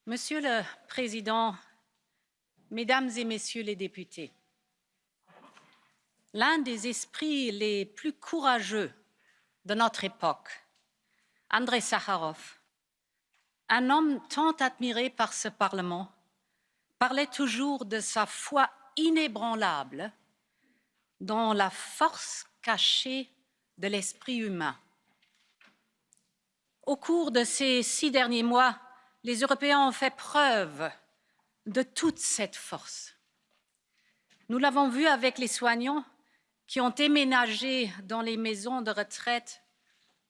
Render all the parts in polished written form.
Monsieur le Président, Mesdames et Messieurs les députés, l'un des esprits les plus courageux de notre époque, Andrei Sakharov, un homme tant admiré par ce Parlement, parlait toujours de sa foi inébranlable dans la force cachée de l'esprit humain. Au cours de ces 6 derniers mois, les Européens ont fait preuve de toute cette force. Nous l'avons vu avec les soignants qui ont déménagé dans les maisons de retraite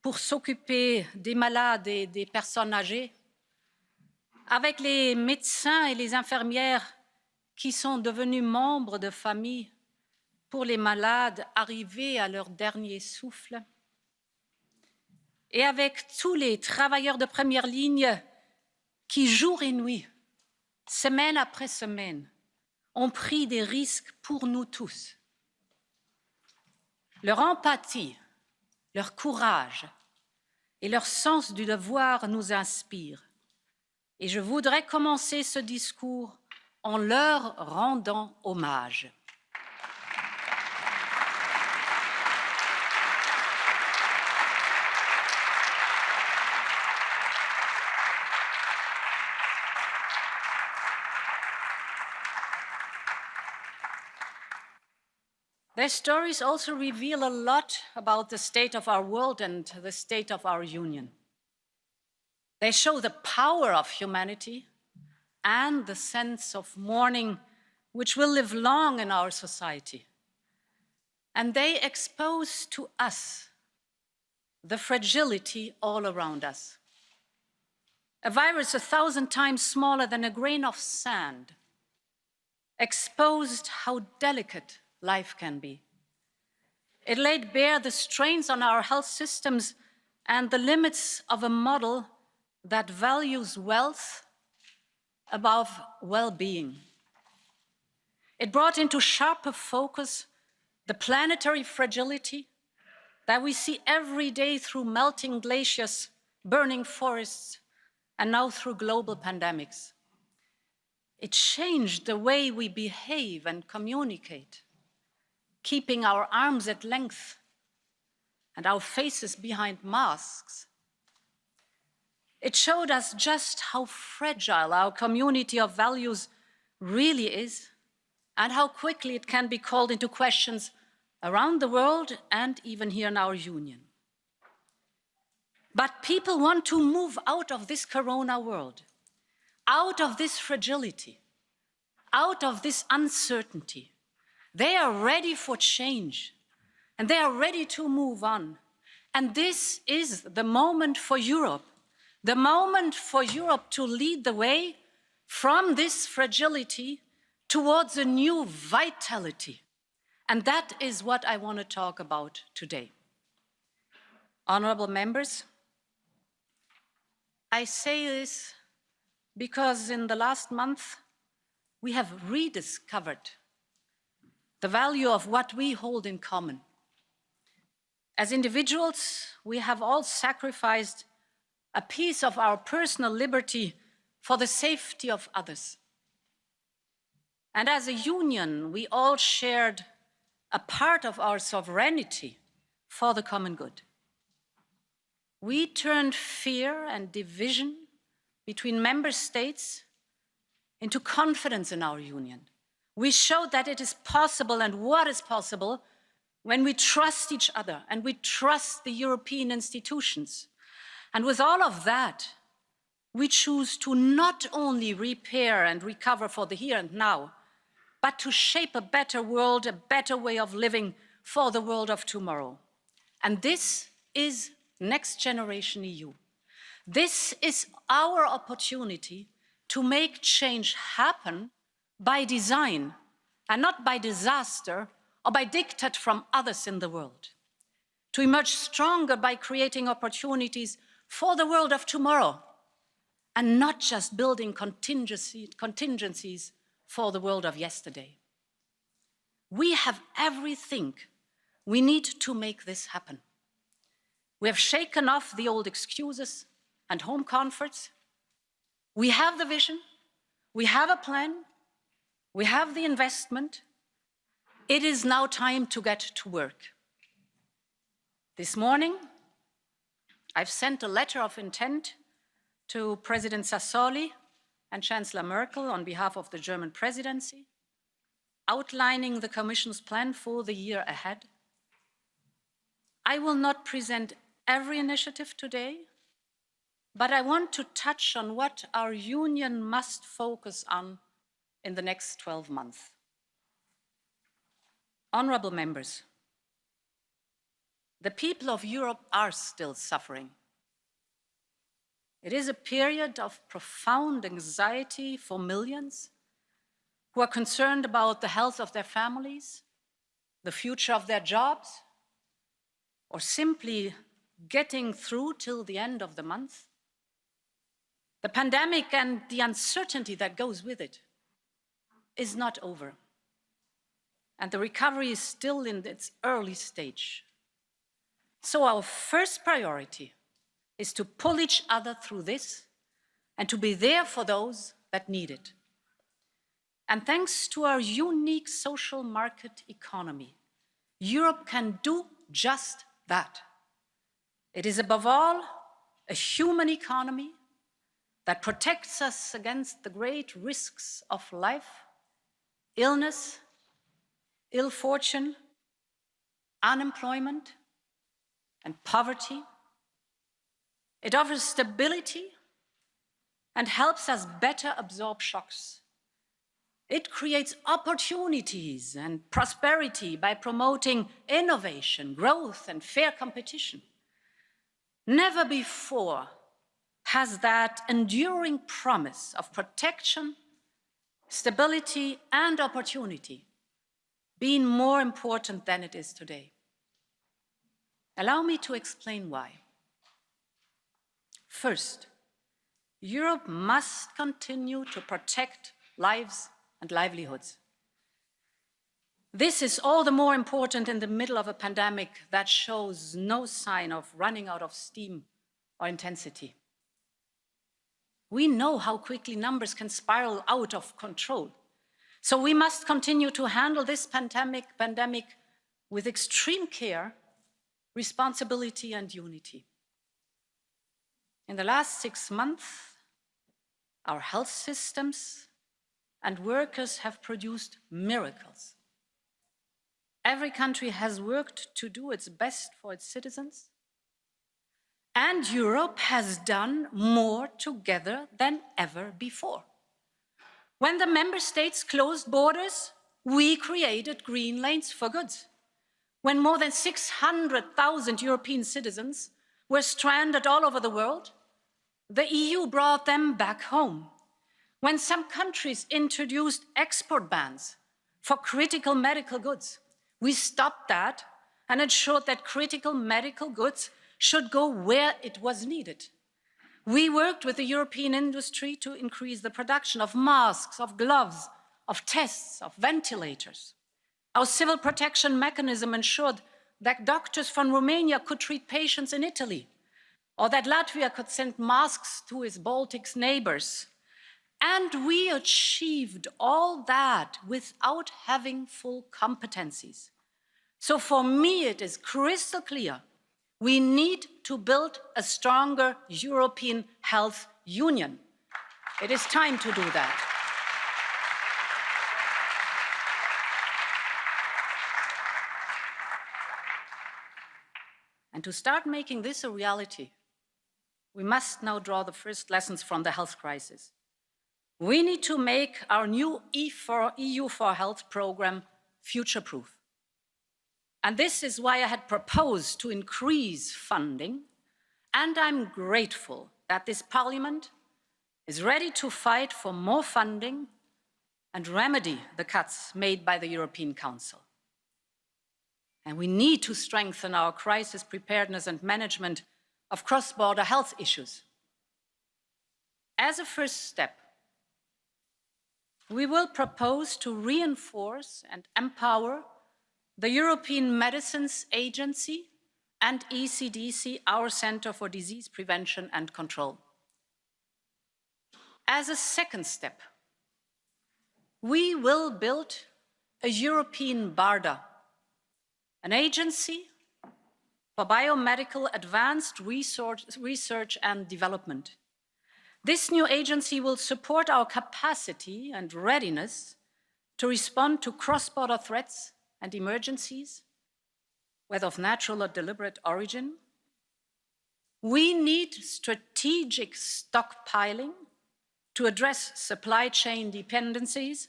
pour s'occuper des malades et des personnes âgées, avec les médecins et les infirmières qui sont devenus membres de familles pour les malades arrivés à leur dernier souffle, et avec tous les travailleurs de première ligne qui, jour et nuit, semaine après semaine, ont pris des risques pour nous tous. Leur empathie, leur courage et leur sens du devoir nous inspirent. Et je voudrais commencer ce discours en leur rendant hommage. Their stories also reveal a lot about the state of our world and the state of our union. They show the power of humanity and the sense of mourning which will live long in our society. And they expose to us the fragility all around us. A virus 1,000 times smaller than a grain of sand exposed how delicate life can be. It laid bare the strains on our health systems and the limits of a model that values wealth above well-being. It brought into sharper focus the planetary fragility that we see every day through melting glaciers, burning forests, and now through global pandemics. It changed the way we behave and communicate, keeping our arms at length and our faces behind masks. It showed us just how fragile our community of values really is and how quickly it can be called into questions around the world and even here in our union. But people want to move out of this corona world, out of this fragility, out of this uncertainty. They are ready for change, and they are ready to move on. And this is the moment for Europe to lead the way from this fragility towards a new vitality. And that is what I want to talk about today. Honorable members, I say this because in the last month, we have rediscovered the value of what we hold in common. As individuals, we have all sacrificed a piece of our personal liberty for the safety of others. And as a union, we all shared a part of our sovereignty for the common good. We turned fear and division between member states into confidence in our union. We showed that it is possible and what is possible when we trust each other and we trust the European institutions. And with all of that, we choose to not only repair and recover for the here and now, but to shape a better world, a better way of living for the world of tomorrow. And this is Next Generation EU. This is our opportunity to make change happen by design and not by disaster or by diktat from others in the world. To emerge stronger by creating opportunities for the world of tomorrow and not just building contingencies for the world of yesterday. We have everything we need to make this happen. We have shaken off the old excuses and home comforts. We have the vision, we have a plan, we have the investment. It is now time to get to work. This morning, I've sent a letter of intent to President Sassoli and Chancellor Merkel on behalf of the German presidency, outlining the Commission's plan for the year ahead. I will not present every initiative today, but I want to touch on what our Union must focus on in the next 12 months. Honorable members, the people of Europe are still suffering. It is a period of profound anxiety for millions who are concerned about the health of their families, the future of their jobs, or simply getting through till the end of the month. The pandemic and the uncertainty that goes with it is not over, and the recovery is still in its early stage. So our first priority is to pull each other through this and to be there for those that need it. And thanks to our unique social market economy, Europe can do just that. It is above all a human economy that protects us against the great risks of life, illness, ill fortune, unemployment, and poverty. It offers stability and helps us better absorb shocks. It creates opportunities and prosperity by promoting innovation, growth, and fair competition. Never before has that enduring promise of protection, stability, and opportunity been more important than it is today. Allow me to explain why. First, Europe must continue to protect lives and livelihoods. This is all the more important in the middle of a pandemic that shows no sign of running out of steam or intensity. We know how quickly numbers can spiral out of control. So we must continue to handle this pandemic with extreme care, responsibility, and unity. In the last 6 months, our health systems and workers have produced miracles. Every country has worked to do its best for its citizens, and Europe has done more together than ever before. When the member states closed borders, we created green lanes for goods. When more than 600,000 European citizens were stranded all over the world, the EU brought them back home. When some countries introduced export bans for critical medical goods, we stopped that and ensured that critical medical goods should go where it was needed. We worked with the European industry to increase the production of masks, of gloves, of tests, of ventilators. Our civil protection mechanism ensured that doctors from Romania could treat patients in Italy, or that Latvia could send masks to its Baltic neighbors. And we achieved all that without having full competencies. So for me, it is crystal clear. We need to build a stronger European health union. It is time to do that. And to start making this a reality, we must now draw the first lessons from the health crisis. We need to make our new EU for Health program future-proof. And this is why I had proposed to increase funding, and I'm grateful that this Parliament is ready to fight for more funding and remedy the cuts made by the European Council. And we need to strengthen our crisis preparedness and management of cross-border health issues. As a first step, we will propose to reinforce and empower the European Medicines Agency and ECDC, our Center for Disease Prevention and Control. As a second step, we will build a European BARDA, an agency for biomedical advanced research and development. This new agency will support our capacity and readiness to respond to cross-border threats and emergencies, whether of natural or deliberate origin. We need strategic stockpiling to address supply chain dependencies,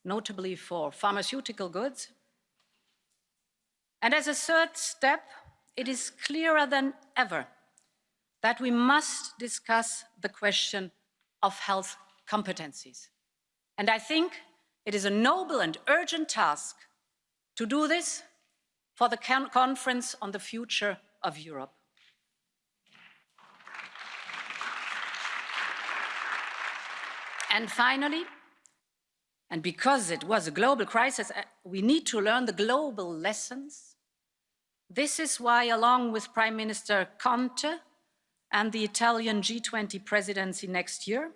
notably for pharmaceutical goods. And as a third step, it is clearer than ever that we must discuss the question of health competencies. And I think it is a noble and urgent task to do this for the Conference on the Future of Europe. And finally, and because it was a global crisis, we need to learn the global lessons. This is why, along with Prime Minister Conte and the Italian G20 presidency next year,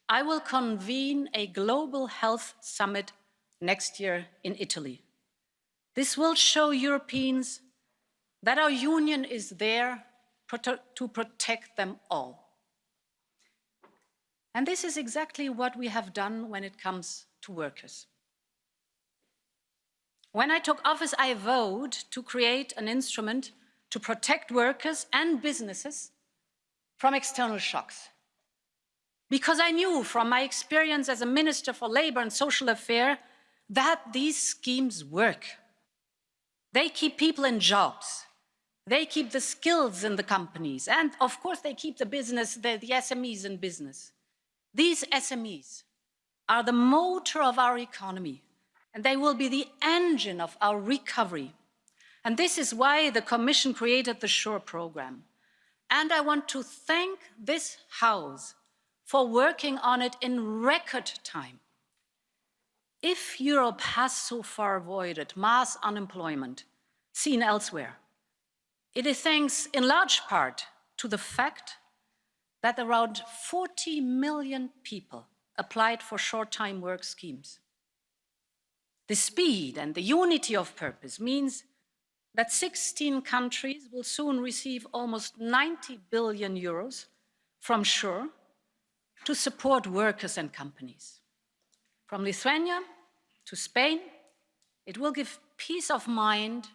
I will convene a global health summit next year in Italy. This will show Europeans that our union is there to protect them all. And this is exactly what we have done when it comes to workers. When I took office, I vowed to create an instrument to protect workers and businesses from external shocks. Because I knew from my experience as a Minister for Labour and Social Affairs that these schemes work. They keep people in jobs. They keep the skills in the companies. And of course, they keep the business, the SMEs in business. These SMEs are the motor of our economy, and they will be the engine of our recovery. And this is why the Commission created the SURE program. And I want to thank this House for working on it in record time. If Europe has so far avoided mass unemployment seen elsewhere, it is thanks in large part to the fact that around 40 million people applied for short-time work schemes. The speed and the unity of purpose means that 16 countries will soon receive almost 90 billion euros from SURE to support workers and companies. From Lithuania to Spain, it will give peace of mind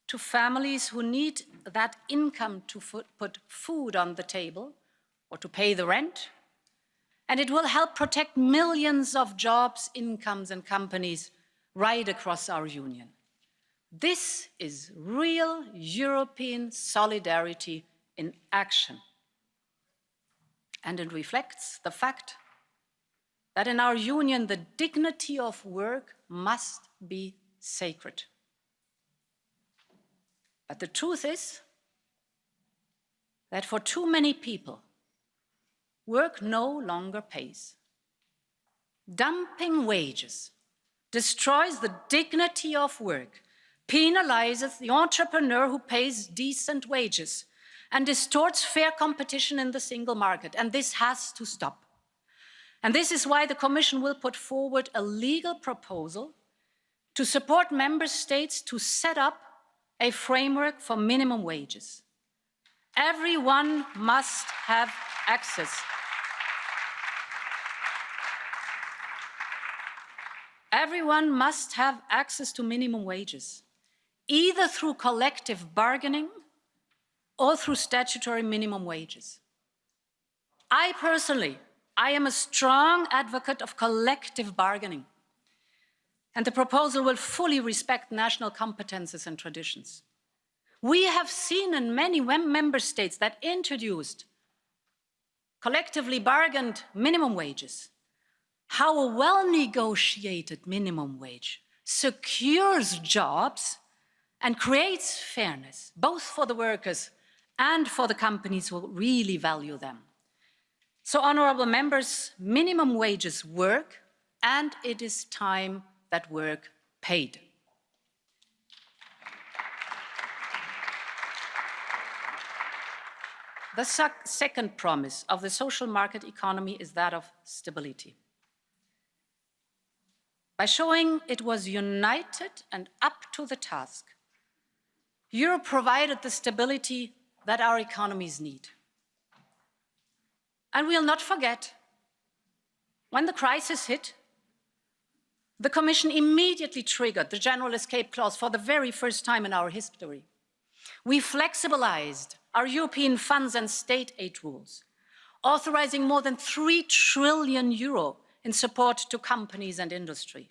to families who need that income to put food on the table or to pay the rent. And it will help protect millions of jobs, incomes, and companies right across our union. This is real European solidarity in action. And it reflects the fact that in our union, the dignity of work must be sacred. But the truth is that for too many people, work no longer pays. Dumping wages destroys the dignity of work, penalizes the entrepreneur who pays decent wages, and distorts fair competition in the single market. And this has to stop. And this is why the Commission will put forward a legal proposal to support member states to set up a framework for minimum wages. Everyone must have access. Everyone must have access to minimum wages, either through collective bargaining or through statutory minimum wages. I am a strong advocate of collective bargaining, and the proposal will fully respect national competences and traditions. We have seen in many member states that introduced collectively bargained minimum wages how a well-negotiated minimum wage secures jobs and creates fairness, both for the workers and for the companies who really value them. So, honorable members, minimum wages work, and it is time that work paid. The second promise of the social market economy is that of stability. By showing it was united and up to the task, Europe provided the stability that our economies need. And we'll not forget, when the crisis hit, the Commission immediately triggered the general escape clause for the very first time in our history. We flexibilized our European funds and state aid rules, authorizing more than 3 trillion euro in support to companies and industry.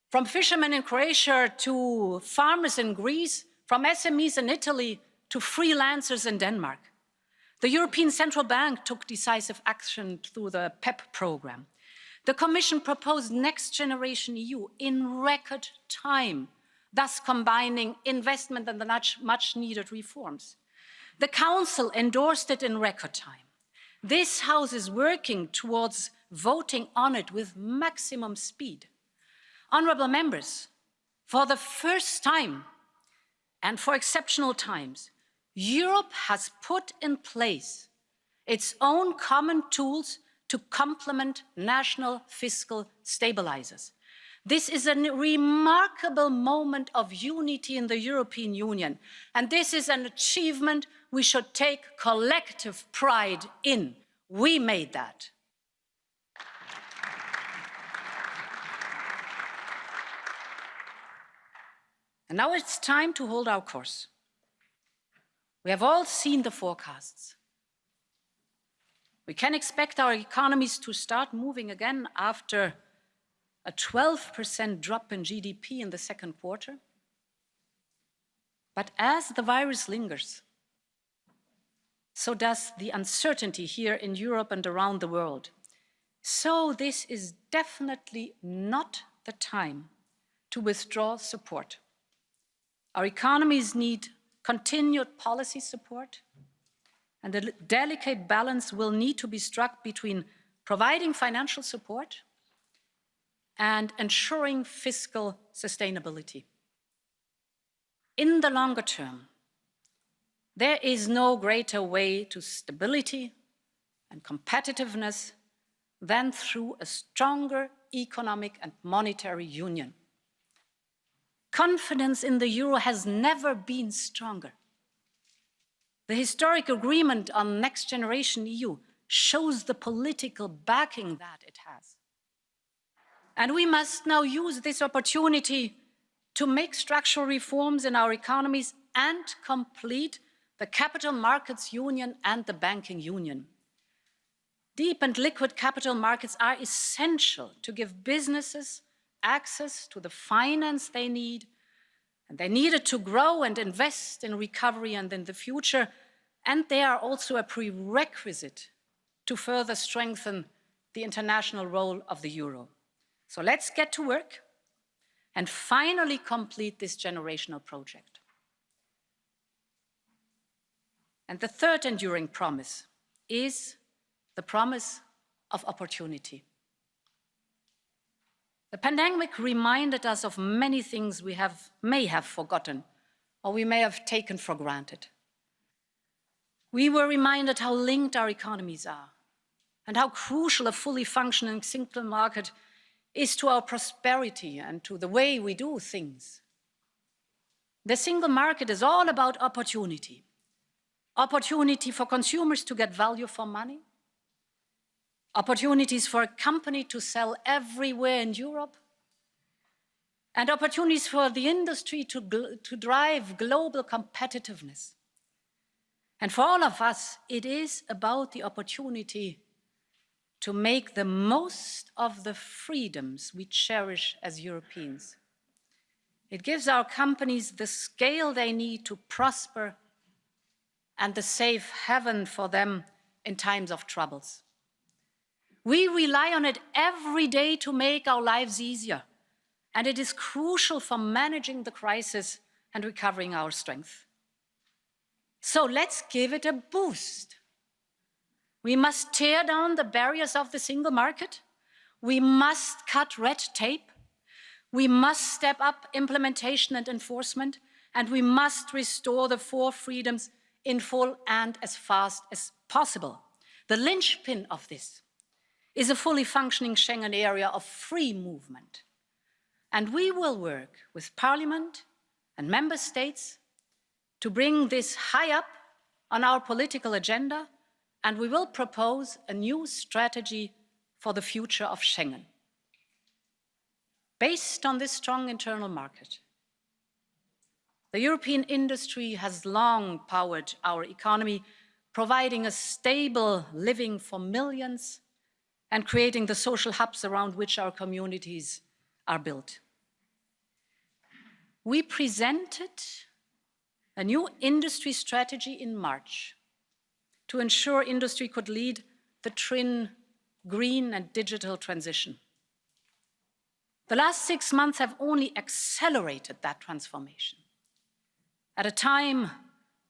From fishermen in Croatia to farmers in Greece, from SMEs in Italy to freelancers in Denmark. The European Central Bank took decisive action through the PEP program. The Commission proposed Next Generation EU in record time, thus combining investment and the much needed reforms. The Council endorsed it in record time. This House is working towards voting on it with maximum speed. Honourable members, for the first time and for exceptional times, Europe has put in place its own common tools to complement national fiscal stabilizers. This is a remarkable moment of unity in the European Union, and this is an achievement we should take collective pride in. We made that. And now it's time to hold our course. We have all seen the forecasts. We can expect our economies to start moving again after a 12% drop in GDP in the second quarter. But as the virus lingers, so does the uncertainty here in Europe and around the world. So this is definitely not the time to withdraw support. Our economies need continued policy support, and a delicate balance will need to be struck between providing financial support and ensuring fiscal sustainability. In the longer term, there is no greater way to stability and competitiveness than through a stronger economic and monetary union. Confidence in the euro has never been stronger. The historic agreement on Next Generation EU shows the political backing that it has. And we must now use this opportunity to make structural reforms in our economies and complete the capital markets union and the banking union. Deep and liquid capital markets are essential to give businesses access to the finance they need, and they need it to grow and invest in recovery and in the future, and they are also a prerequisite to further strengthen the international role of the euro. So let's get to work and finally complete this generational project. And the third enduring promise is the promise of opportunity. The pandemic reminded us of many things we may have forgotten or we may have taken for granted. We were reminded how linked our economies are and how crucial a fully functioning single market is to our prosperity and to the way we do things. The single market is all about opportunity. Opportunity for consumers to get value for money, opportunities for a company to sell everywhere in Europe, and opportunities for the industry to drive global competitiveness. And for all of us, it is about the opportunity to make the most of the freedoms we cherish as Europeans. It gives our companies the scale they need to prosper and the safe haven for them in times of troubles. We rely on it every day to make our lives easier, and it is crucial for managing the crisis and recovering our strength. So let's give it a boost. We must tear down the barriers of the single market. We must cut red tape. We must step up implementation and enforcement, and we must restore the 4 freedoms in full and as fast as possible. The linchpin of this is a fully functioning Schengen area of free movement. And we will work with Parliament and Member States to bring this high up on our political agenda, and we will propose a new strategy for the future of Schengen. Based on this strong internal market, the European industry has long powered our economy, providing a stable living for millions and creating the social hubs around which our communities are built. We presented a new industry strategy in March to ensure industry could lead the twin green and digital transition. The last 6 months have only accelerated that transformation. At a time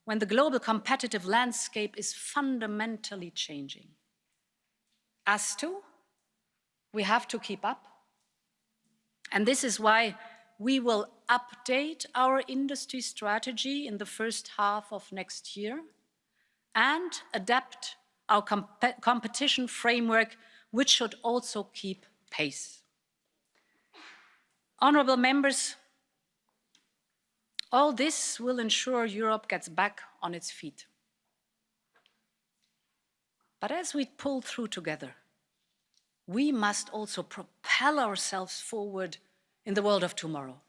when the global competitive landscape is fundamentally changing. Us too, we have to keep up. And this is why we will update our industry strategy in the first half of next year and adapt our competition framework, which should also keep pace. Honorable members, all this will ensure Europe gets back on its feet. But as we pull through together, we must also propel ourselves forward in the world of tomorrow.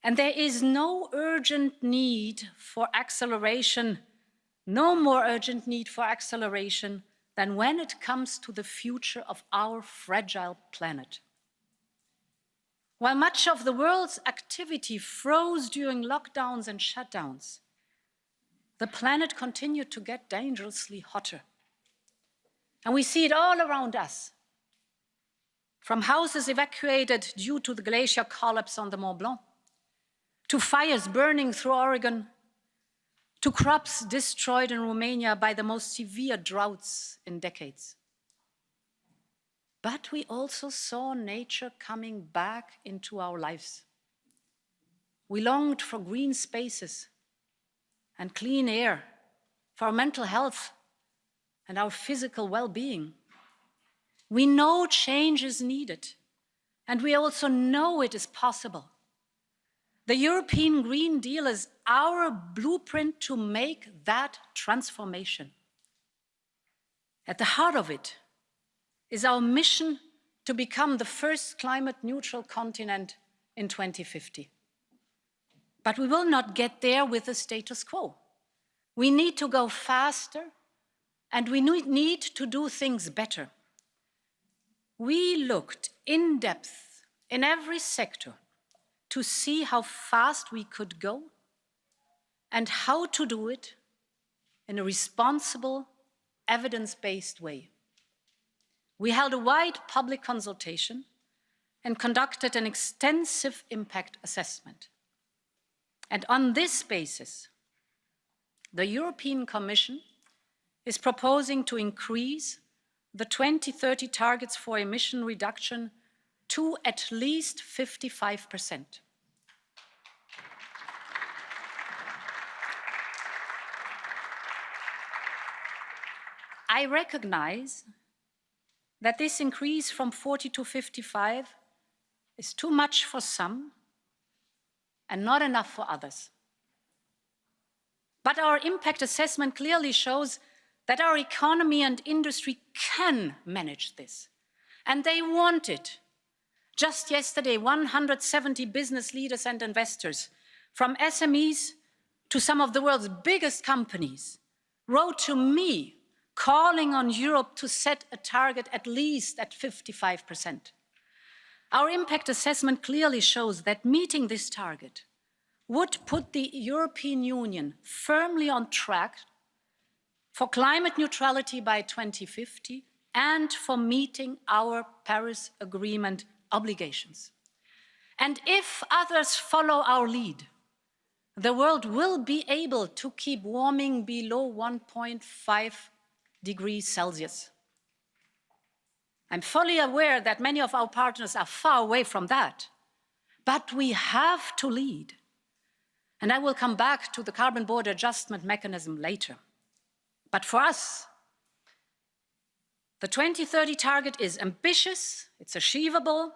And there is no urgent need for acceleration, no more urgent need for acceleration than when it comes to the future of our fragile planet. While much of the world's activity froze during lockdowns and shutdowns, the planet continued to get dangerously hotter. And we see it all around us. From houses evacuated due to the glacier collapse on the Mont Blanc, to fires burning through Oregon, to crops destroyed in Romania by the most severe droughts in decades. But we also saw nature coming back into our lives. We longed for green spaces and clean air, for our mental health and our physical well-being. We know change is needed, and we also know it is possible. The European Green Deal is our blueprint to make that transformation. At the heart of it is our mission to become the first climate-neutral continent in 2050. But we will not get there with the status quo. We need to go faster, and we need to do things better. We looked in depth in every sector to see how fast we could go and how to do it in a responsible, evidence-based way. We held a wide public consultation and conducted an extensive impact assessment. And on this basis, the European Commission is proposing to increase the 2030 targets for emission reduction to at least 55%. I recognize that this increase from 40 to 55 is too much for some and not enough for others. But our impact assessment clearly shows that our economy and industry can manage this, and they want it. Just yesterday, 170 business leaders and investors, from SMEs to some of the world's biggest companies, wrote to me calling on Europe to set a target at least at 55%. Our impact assessment clearly shows that meeting this target would put the European Union firmly on track for climate neutrality by 2050 and for meeting our Paris Agreement obligations. And if others follow our lead, the world will be able to keep warming below 1.5 degrees Celsius. I'm fully aware that many of our partners are far away from that, but we have to lead. And I will come back to the carbon border adjustment mechanism later. But for us, the 2030 target is ambitious, it's achievable,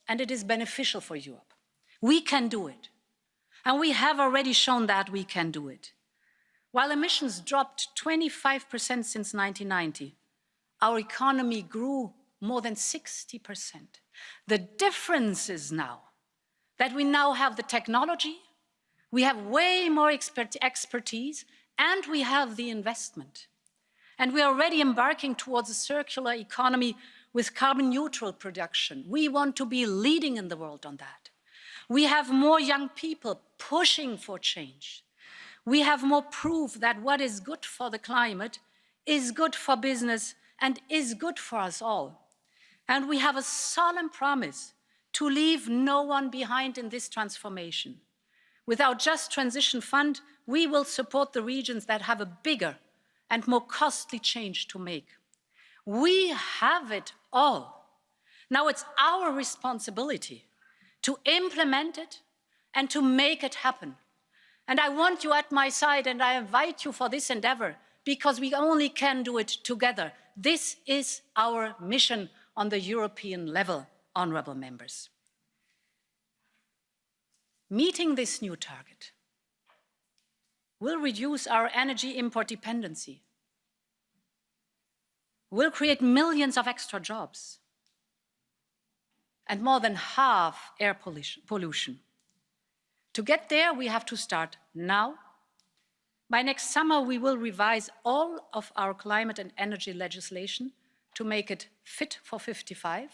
and it is beneficial for Europe. We can do it. And we have already shown that we can do it. While emissions dropped 25% since 1990, our economy grew more than 60%. The difference is now that we now have the technology, we have way more expertise, and we have the investment. And we are already embarking towards a circular economy with carbon neutral production. We want to be leading in the world on that. We have more young people pushing for change. We have more proof that what is good for the climate is good for business and is good for us all. And we have a solemn promise to leave no one behind in this transformation. With our Just Transition Fund, we will support the regions that have a bigger and more costly change to make. We have it all. Now it's our responsibility to implement it and to make it happen. And I want you at my side, and I invite you for this endeavor, because we only can do it together. This is our mission on the European level, honorable members. Meeting this new target will reduce our energy import dependency, will create millions of extra jobs, and more than half air pollution. To get there, we have to start now. By next summer, we will revise all of our climate and energy legislation to make it fit for 55.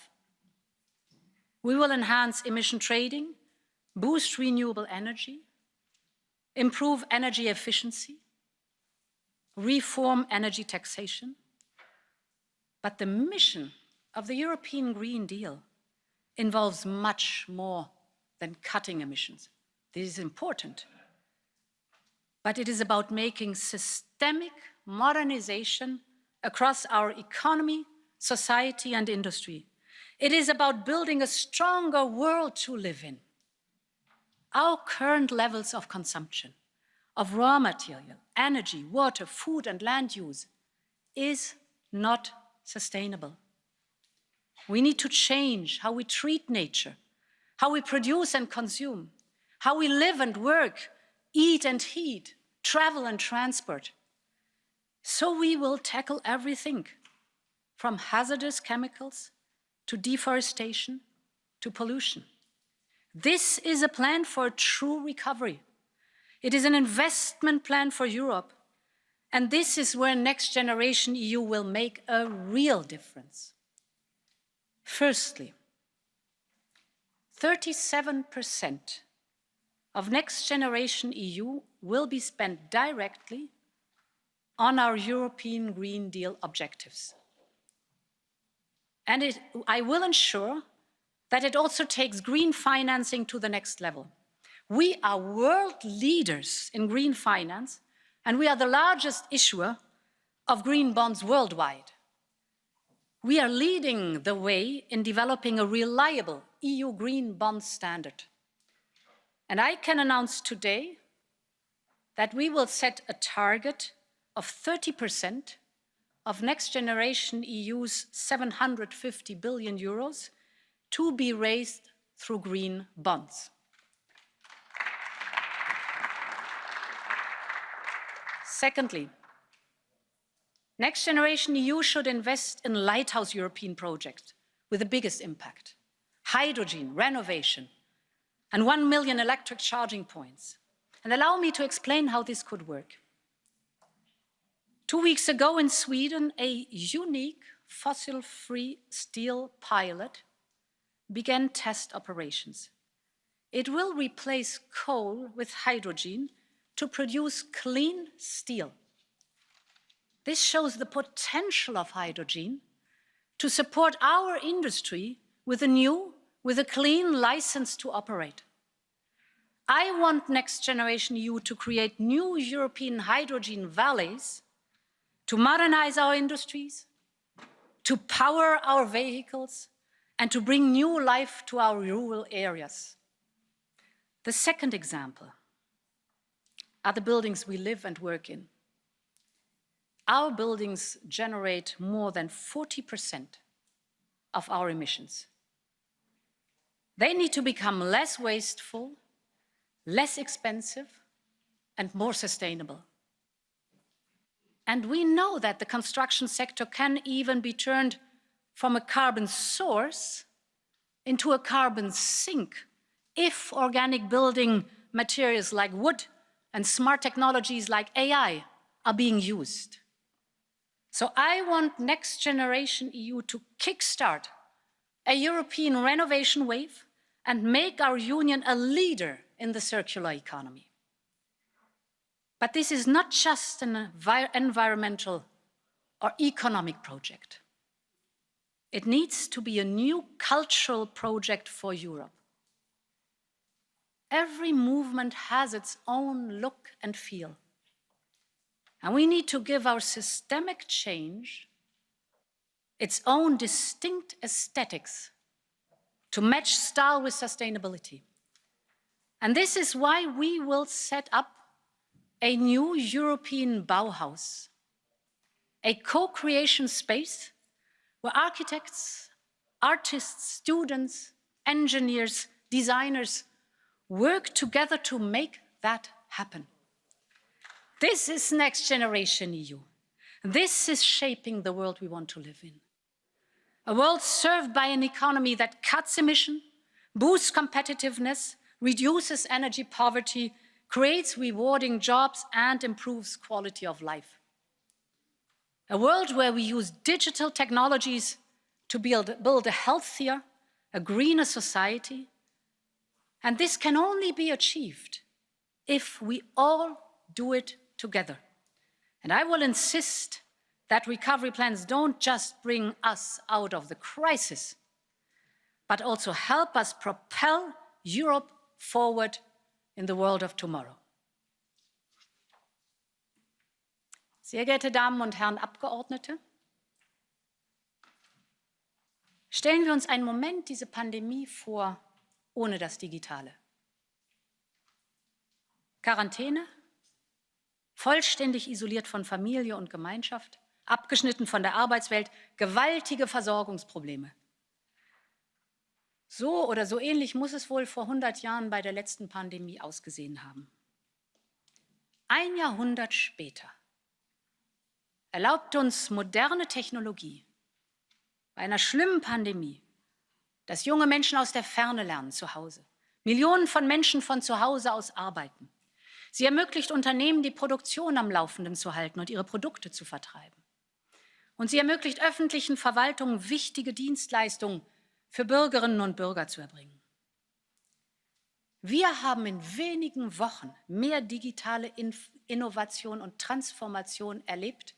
We will enhance emission trading, boost renewable energy, improve energy efficiency, reform energy taxation. But the mission of the European Green Deal involves much more than cutting emissions. This is important. But it is about making systemic modernization across our economy, society, and industry. It is about building a stronger world to live in. Our current levels of consumption, of raw material, energy, water, food, and land use is not sustainable. We need to change how we treat nature, how we produce and consume, how we live and work, eat and heat, travel and transport. So we will tackle everything, from hazardous chemicals to deforestation to pollution. This is a plan for a true recovery. It is an investment plan for Europe. And this is where Next Generation EU will make a real difference. Firstly, 37% of Next Generation EU will be spent directly on our European Green Deal objectives. And I will ensure that it also takes green financing to the next level. We are world leaders in green finance, and we are the largest issuer of green bonds worldwide. We are leading the way in developing a reliable EU green bond standard. And I can announce today that we will set a target of 30% of Next Generation EU's 750 billion euros to be raised through green bonds. Secondly, Next Generation EU should invest in lighthouse European projects with the biggest impact: hydrogen, renovation, and 1 million electric charging points. And allow me to explain how this could work. 2 weeks ago in Sweden, a unique fossil-free steel pilot began test operations. It will replace coal with hydrogen to produce clean steel. This shows the potential of hydrogen to support our industry with a clean license to operate. I want Next Generation EU to create new European hydrogen valleys, to modernize our industries, to power our vehicles, and to bring new life to our rural areas. The second example. are the buildings we live and work in. Our buildings generate more than 40% of our emissions. They need to become less wasteful, less expensive, and more sustainable. And we know that the construction sector can even be turned from a carbon source into a carbon sink if organic building materials like wood and smart technologies like AI are being used. So I want Next Generation EU to kickstart a European renovation wave and make our union a leader in the circular economy. But this is not just an environmental or economic project. It needs to be a new cultural project for Europe. Every movement has its own look and feel. And we need to give our systemic change its own distinct aesthetics to match style with sustainability. And this is why we will set up a new European Bauhaus, a co-creation space where architects, artists, students, engineers, designers work together to make that happen. This is Next Generation EU. This is shaping the world we want to live in. A world served by an economy that cuts emission, boosts competitiveness, reduces energy poverty, creates rewarding jobs, and improves quality of life. A world where we use digital technologies to build a healthier, a greener society. And this can only be achieved if we all do it together. And I will insist that recovery plans don't just bring us out of the crisis, but also help us propel Europe forward in the world of tomorrow. Sehr geehrte Damen und Herren Abgeordnete, stellen wir uns einen Moment diese Pandemie vor, ohne das Digitale. Quarantäne, vollständig isoliert von Familie und Gemeinschaft, abgeschnitten von der Arbeitswelt, gewaltige Versorgungsprobleme. So oder so ähnlich muss es wohl vor 100 Jahren bei der letzten Pandemie ausgesehen haben. Ein Jahrhundert später erlaubt uns moderne Technologie bei einer schlimmen Pandemie, dass junge Menschen aus der Ferne lernen zu Hause, Millionen von Menschen von zu Hause aus arbeiten. Sie ermöglicht Unternehmen, die Produktion am Laufenden zu halten und ihre Produkte zu vertreiben. Und sie ermöglicht öffentlichen Verwaltungen, wichtige Dienstleistungen für Bürgerinnen und Bürger zu erbringen. Wir haben in wenigen Wochen mehr digitale Innovation und Transformation erlebt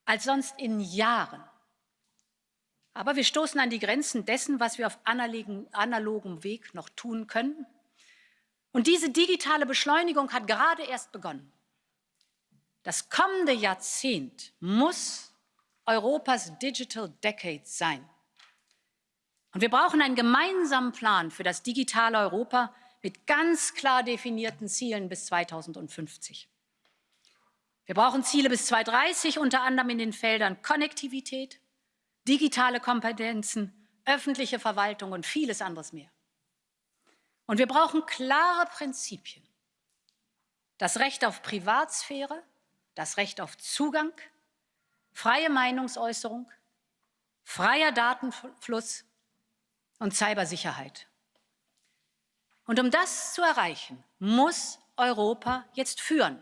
als sonst in Jahren. Aber wir stoßen an die Grenzen dessen, was wir auf analogem Weg noch tun können. Und diese digitale Beschleunigung hat gerade erst begonnen. Das kommende Jahrzehnt muss Europas Digital Decade sein. Und wir brauchen einen gemeinsamen Plan für das digitale Europa mit ganz klar definierten Zielen bis 2050. Wir brauchen Ziele bis 2030, unter anderem in den Feldern Konnektivität, digitale Kompetenzen, öffentliche Verwaltung und vieles anderes mehr. Und wir brauchen klare Prinzipien. Das Recht auf Privatsphäre, das Recht auf Zugang, freie Meinungsäußerung, freier Datenfluss und Cybersicherheit. Und um das zu erreichen, muss Europa jetzt führen.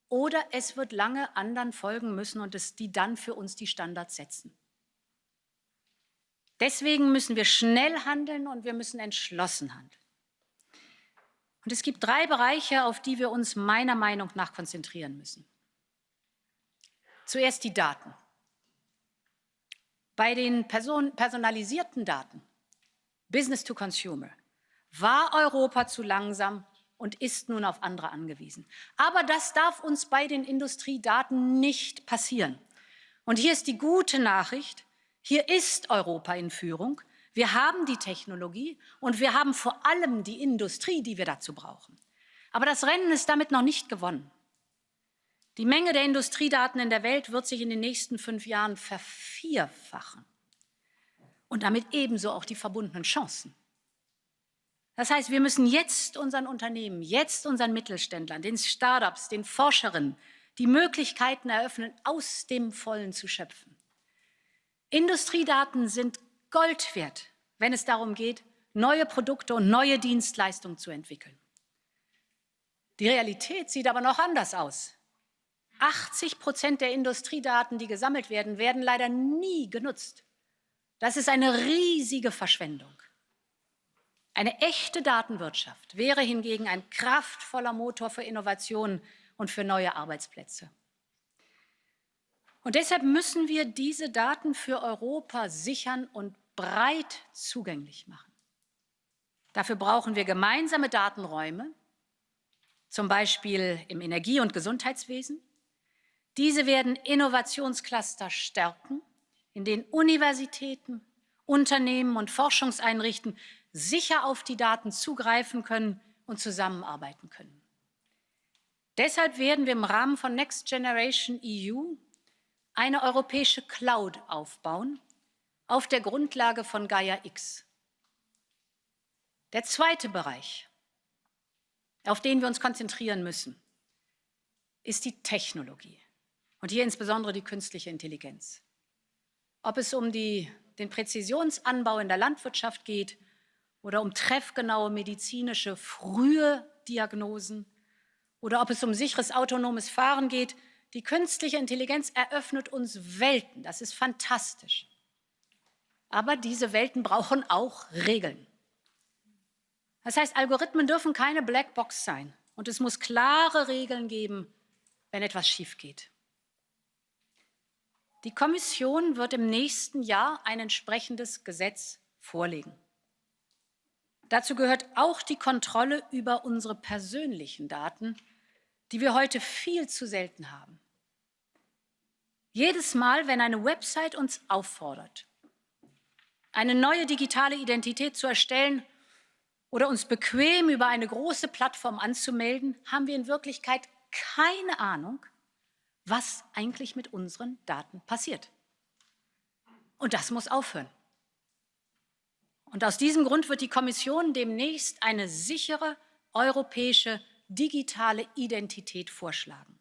Oder es wird lange anderen folgen müssen und die dann für uns die Standards setzen. Deswegen müssen wir schnell handeln und wir müssen entschlossen handeln. Und es gibt 3 Bereiche, auf die wir uns meiner Meinung nach konzentrieren müssen. Zuerst die Daten. Bei den personalisierten Daten, Business to Consumer, war Europa zu langsam und ist nun auf andere angewiesen. Aber das darf uns bei den Industriedaten nicht passieren. Und hier ist die gute Nachricht, hier ist Europa in Führung. Wir haben die Technologie und wir haben vor allem die Industrie, die wir dazu brauchen. Aber das Rennen ist damit noch nicht gewonnen. Die Menge der Industriedaten in der Welt wird sich in den nächsten 5 Jahren vervierfachen. Und damit ebenso auch die verbundenen Chancen. Das heißt, wir müssen jetzt unseren Unternehmen, jetzt unseren Mittelständlern, den Startups, den Forscherinnen die Möglichkeiten eröffnen, aus dem Vollen zu schöpfen. Industriedaten sind Gold wert, wenn es darum geht, neue Produkte und neue Dienstleistungen zu entwickeln. Die Realität sieht aber noch anders aus. 80% der Industriedaten, die gesammelt werden, werden leider nie genutzt. Das ist eine riesige Verschwendung. Eine echte Datenwirtschaft wäre hingegen ein kraftvoller Motor für Innovationen und für neue Arbeitsplätze. Und deshalb müssen wir diese Daten für Europa sichern und breit zugänglich machen. Dafür brauchen wir gemeinsame Datenräume, zum Beispiel im Energie- und Gesundheitswesen. Diese werden Innovationscluster stärken, in denen Universitäten, Unternehmen und Forschungseinrichtungen sicher auf die Daten zugreifen können und zusammenarbeiten können. Deshalb werden wir im Rahmen von Next Generation EU eine europäische Cloud aufbauen, auf der Grundlage von Gaia X. Der zweite Bereich, auf den wir uns konzentrieren müssen, ist die Technologie und hier insbesondere die künstliche Intelligenz. Ob es um den Präzisionsanbau in der Landwirtschaft geht oder um treffgenaue medizinische frühe Diagnosen oder ob es um sicheres autonomes Fahren geht, die künstliche Intelligenz eröffnet uns Welten. Das ist fantastisch. Aber diese Welten brauchen auch Regeln. Das heißt, Algorithmen dürfen keine Blackbox sein und es muss klare Regeln geben, wenn etwas schief geht. Die Kommission wird im nächsten Jahr ein entsprechendes Gesetz vorlegen. Dazu gehört auch die Kontrolle über unsere persönlichen Daten, die wir heute viel zu selten haben. Jedes Mal, wenn eine Website uns auffordert, eine neue digitale Identität zu erstellen oder uns bequem über eine große Plattform anzumelden, haben wir in Wirklichkeit keine Ahnung, was eigentlich mit unseren Daten passiert. Und das muss aufhören. Und aus diesem Grund wird die Kommission demnächst eine sichere europäische digitale Identität vorschlagen.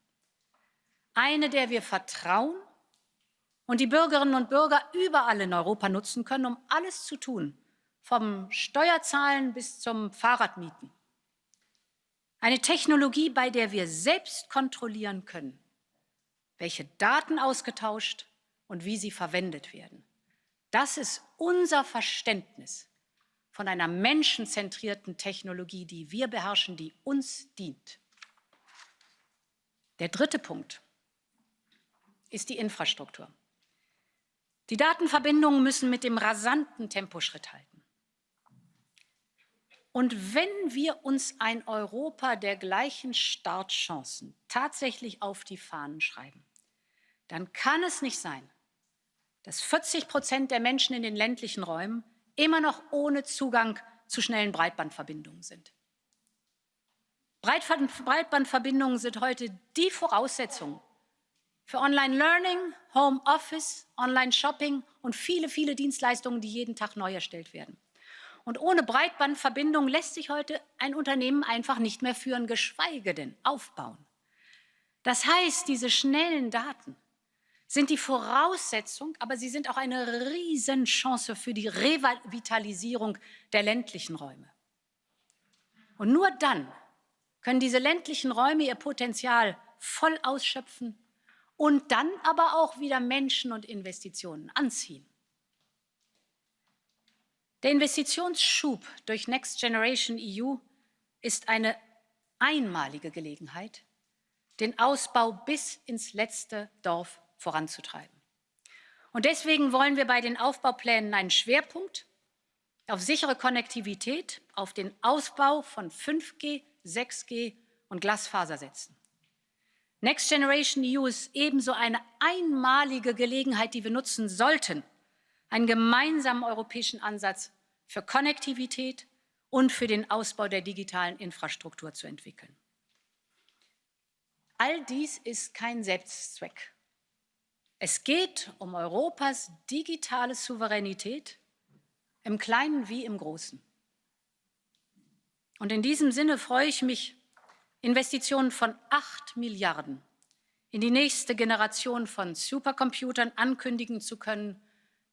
Eine, der wir vertrauen und die Bürgerinnen und Bürger überall in Europa nutzen können, um alles zu tun, vom Steuerzahlen bis zum Fahrradmieten. Eine Technologie, bei der wir selbst kontrollieren können, welche Daten ausgetauscht und wie sie verwendet werden. Das ist unser Verständnis von einer menschenzentrierten Technologie, die wir beherrschen, die uns dient. Der dritte Punkt ist die Infrastruktur. Die Datenverbindungen müssen mit dem rasanten Tempo Schritt halten. Und wenn wir uns ein Europa der gleichen Startchancen tatsächlich auf die Fahnen schreiben, dann kann es nicht sein, dass 40% der Menschen in den ländlichen Räumen immer noch ohne Zugang zu schnellen Breitbandverbindungen sind. Breitbandverbindungen sind heute die Voraussetzung für Online-Learning, Home-Office, Online-Shopping und viele, viele Dienstleistungen, die jeden Tag neu erstellt werden. Und ohne Breitbandverbindung lässt sich heute ein Unternehmen einfach nicht mehr führen, geschweige denn aufbauen. Das heißt, diese schnellen Daten sind die Voraussetzung, aber sie sind auch eine Riesenchance für die Revitalisierung der ländlichen Räume. Und nur dann können diese ländlichen Räume ihr Potenzial voll ausschöpfen und dann aber auch wieder Menschen und Investitionen anziehen. Der Investitionsschub durch Next Generation EU ist eine einmalige Gelegenheit, den Ausbau bis ins letzte Dorf voranzutreiben. Und deswegen wollen wir bei den Aufbauplänen einen Schwerpunkt auf sichere Konnektivität, auf den Ausbau von 5G, 6G und Glasfaser setzen. Next Generation EU ist ebenso eine einmalige Gelegenheit, die wir nutzen sollten, einen gemeinsamen europäischen Ansatz für Konnektivität und für den Ausbau der digitalen Infrastruktur zu entwickeln. All dies ist kein Selbstzweck. Es geht um Europas digitale Souveränität, im Kleinen wie im Großen. Und in diesem Sinne freue ich mich, Investitionen von 8 Milliarden in die nächste Generation von Supercomputern ankündigen zu können.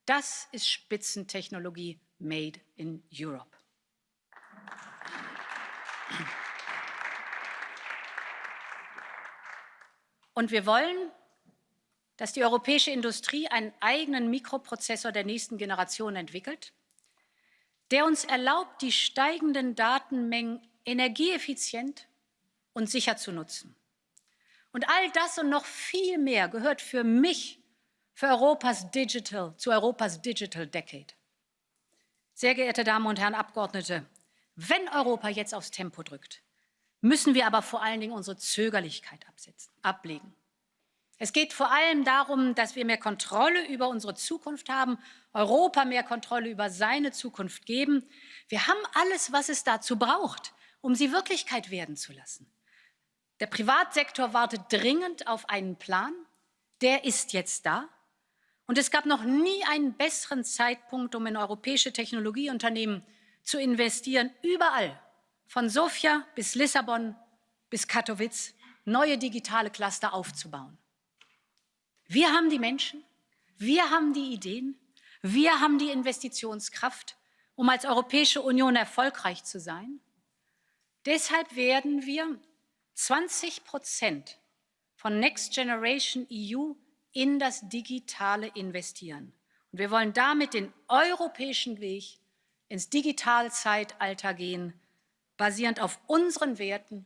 Das ist Spitzentechnologie made in Europe. Und wir wollen, dass die europäische Industrie einen eigenen Mikroprozessor der nächsten Generation entwickelt, der uns erlaubt, die steigenden Datenmengen energieeffizient und sicher zu nutzen. Und all das und noch viel mehr gehört für mich zu Europas Digital Decade. Sehr geehrte Damen und Herren Abgeordnete, wenn Europa jetzt aufs Tempo drückt, müssen wir aber vor allen Dingen unsere Zögerlichkeit ablegen. Es geht vor allem darum, dass wir mehr Kontrolle über unsere Zukunft haben, Europa mehr Kontrolle über seine Zukunft geben. Wir haben alles, was es dazu braucht, um sie Wirklichkeit werden zu lassen. Der Privatsektor wartet dringend auf einen Plan. Der ist jetzt da. Und es gab noch nie einen besseren Zeitpunkt, um in europäische Technologieunternehmen zu investieren. Überall, von Sofia bis Lissabon bis Katowice, neue digitale Cluster aufzubauen. Wir haben die Menschen, wir haben die Ideen, wir haben die Investitionskraft, um als Europäische Union erfolgreich zu sein. Deshalb werden wir 20% von Next Generation EU in das Digitale investieren. Und wir wollen damit den europäischen Weg ins Digitalzeitalter gehen, basierend auf unseren Werten,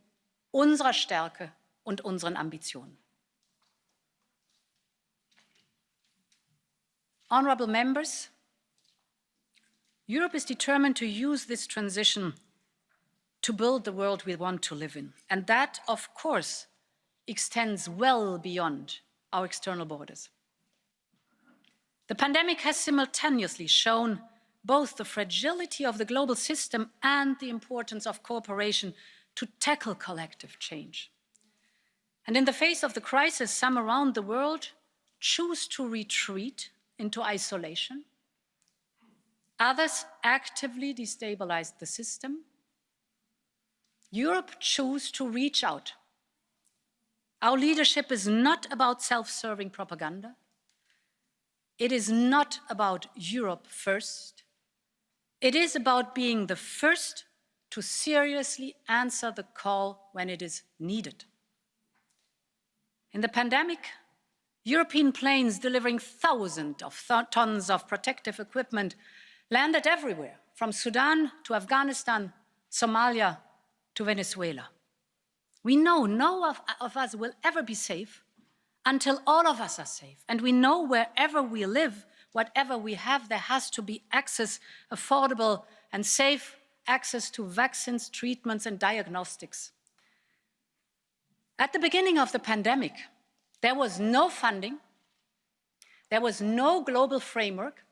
unserer Stärke und unseren Ambitionen. Honorable members, Europe is determined to use this transition to build the world we want to live in. And that, of course, extends well beyond our external borders. The pandemic has simultaneously shown both the fragility of the global system and the importance of cooperation to tackle collective change. And in the face of the crisis, some around the world choose to retreat into isolation. Others actively destabilize the system. Europe chooses to reach out. Our leadership is not about self-serving propaganda. It is not about Europe first. It is about being the first to seriously answer the call when it is needed. In the pandemic, European planes delivering thousands of tons of protective equipment landed everywhere, from Sudan to Afghanistan, Somalia to Venezuela. We know no of us will ever be safe until all of us are safe. And we know wherever we live, whatever we have, there has to be access, affordable and safe access to vaccines, treatments, and diagnostics. At the beginning of the pandemic, there was no funding, there was no global framework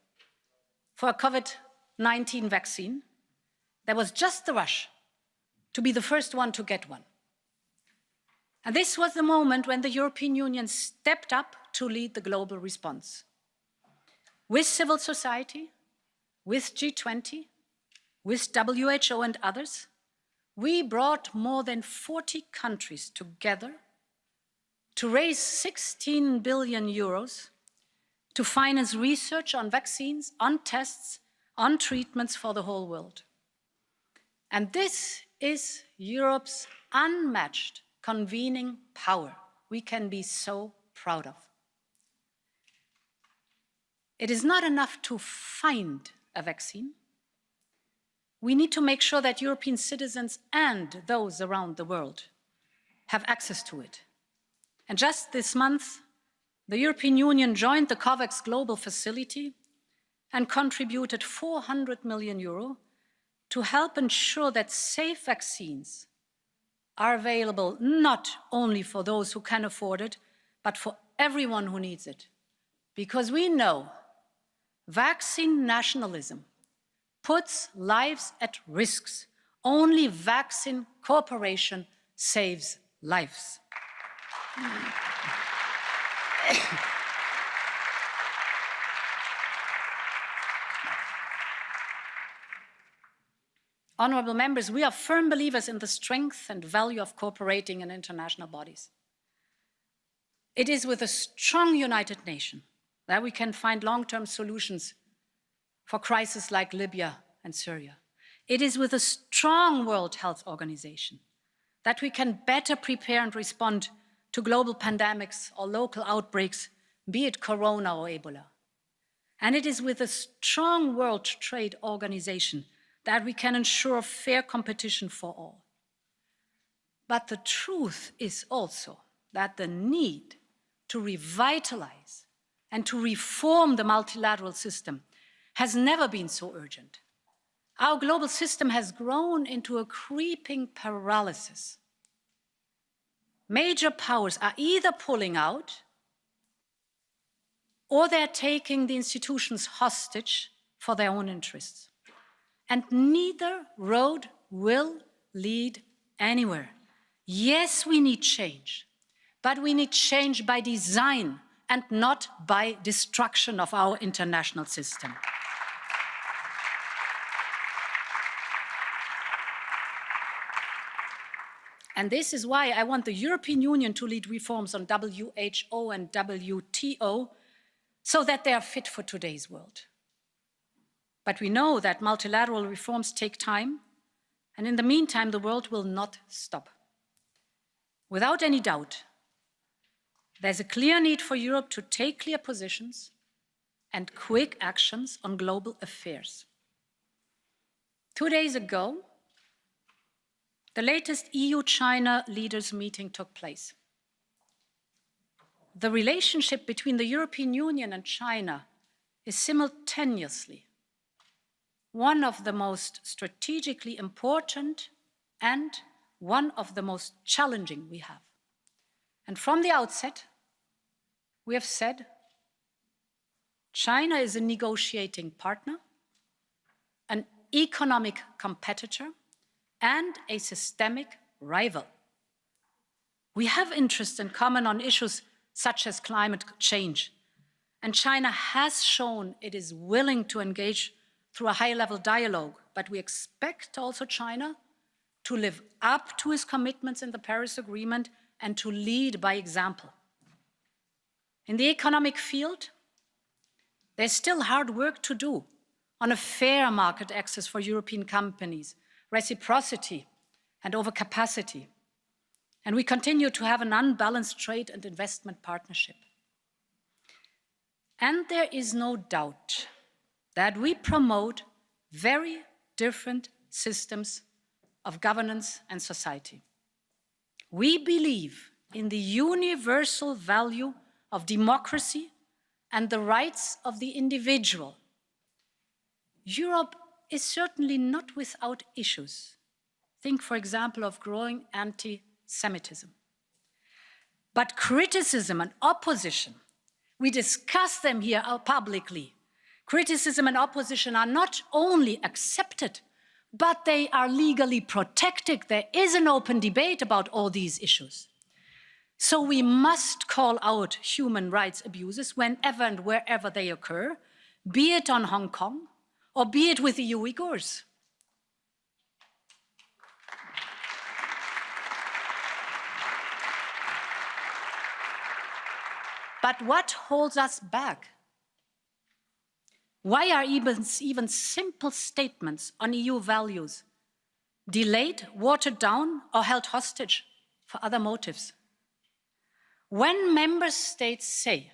for a COVID-19 vaccine. There was just the rush to be the first one to get one. And this was the moment when the European Union stepped up to lead the global response. With civil society, with G20, with WHO and others, we brought more than 40 countries together to raise 16 billion euros to finance research on vaccines, on tests, on treatments for the whole world. And this is Europe's unmatched convening power we can be so proud of. It is not enough to find a vaccine. We need to make sure that European citizens and those around the world have access to it. And just this month, the European Union joined the COVAX Global Facility and contributed 400 million euro to help ensure that safe vaccines are available not only for those who can afford it, but for everyone who needs it. Because we know vaccine nationalism puts lives at risk Only vaccine cooperation saves lives. Honorable members, we are firm believers in the strength and value of cooperating in international bodies. It is with a strong United Nations that we can find long-term solutions for crises like Libya and Syria. It is with a strong World Health Organization that we can better prepare and respond to global pandemics or local outbreaks, be it Corona or Ebola. And it is with a strong World Trade Organization that we can ensure fair competition for all. But the truth is also that the need to revitalize and to reform the multilateral system has never been so urgent. Our global system has grown into a creeping paralysis. Major powers are either pulling out or they're taking the institutions hostage for their own interests. And neither road will lead anywhere. Yes, we need change, but we need change by design and not by destruction of our international system. And this is why I want the European Union to lead reforms on WHO and WTO so that they are fit for today's world. But we know that multilateral reforms take time, and in the meantime, the world will not stop. Without any doubt, there's a clear need for Europe to take clear positions and quick actions on global affairs. 2 days ago, the latest EU-China leaders meeting took place. The relationship between the European Union and China is simultaneously one of the most strategically important and one of the most challenging we have. And from the outset, we have said China is a negotiating partner, an economic competitor, and a systemic rival. We have interests in common on issues such as climate change, and China has shown it is willing to engage through a high-level dialogue, but we expect also China to live up to its commitments in the Paris Agreement and to lead by example. In the economic field, there's still hard work to do on a fair market access for European companies, reciprocity and overcapacity. And we continue to have an unbalanced trade and investment partnership. And there is no doubt that we promote very different systems of governance and society. We believe in the universal value of democracy and the rights of the individual. Europe is certainly not without issues. Think, for example, of growing anti-Semitism. But criticism and opposition, we discuss them here publicly. Criticism and opposition are not only accepted, but they are legally protected. There is an open debate about all these issues. So we must call out human rights abuses whenever and wherever they occur, be it on Hong Kong or be it with the Uyghurs. But what holds us back? Why are even simple statements on EU values delayed, watered down, or held hostage for other motives? When member states say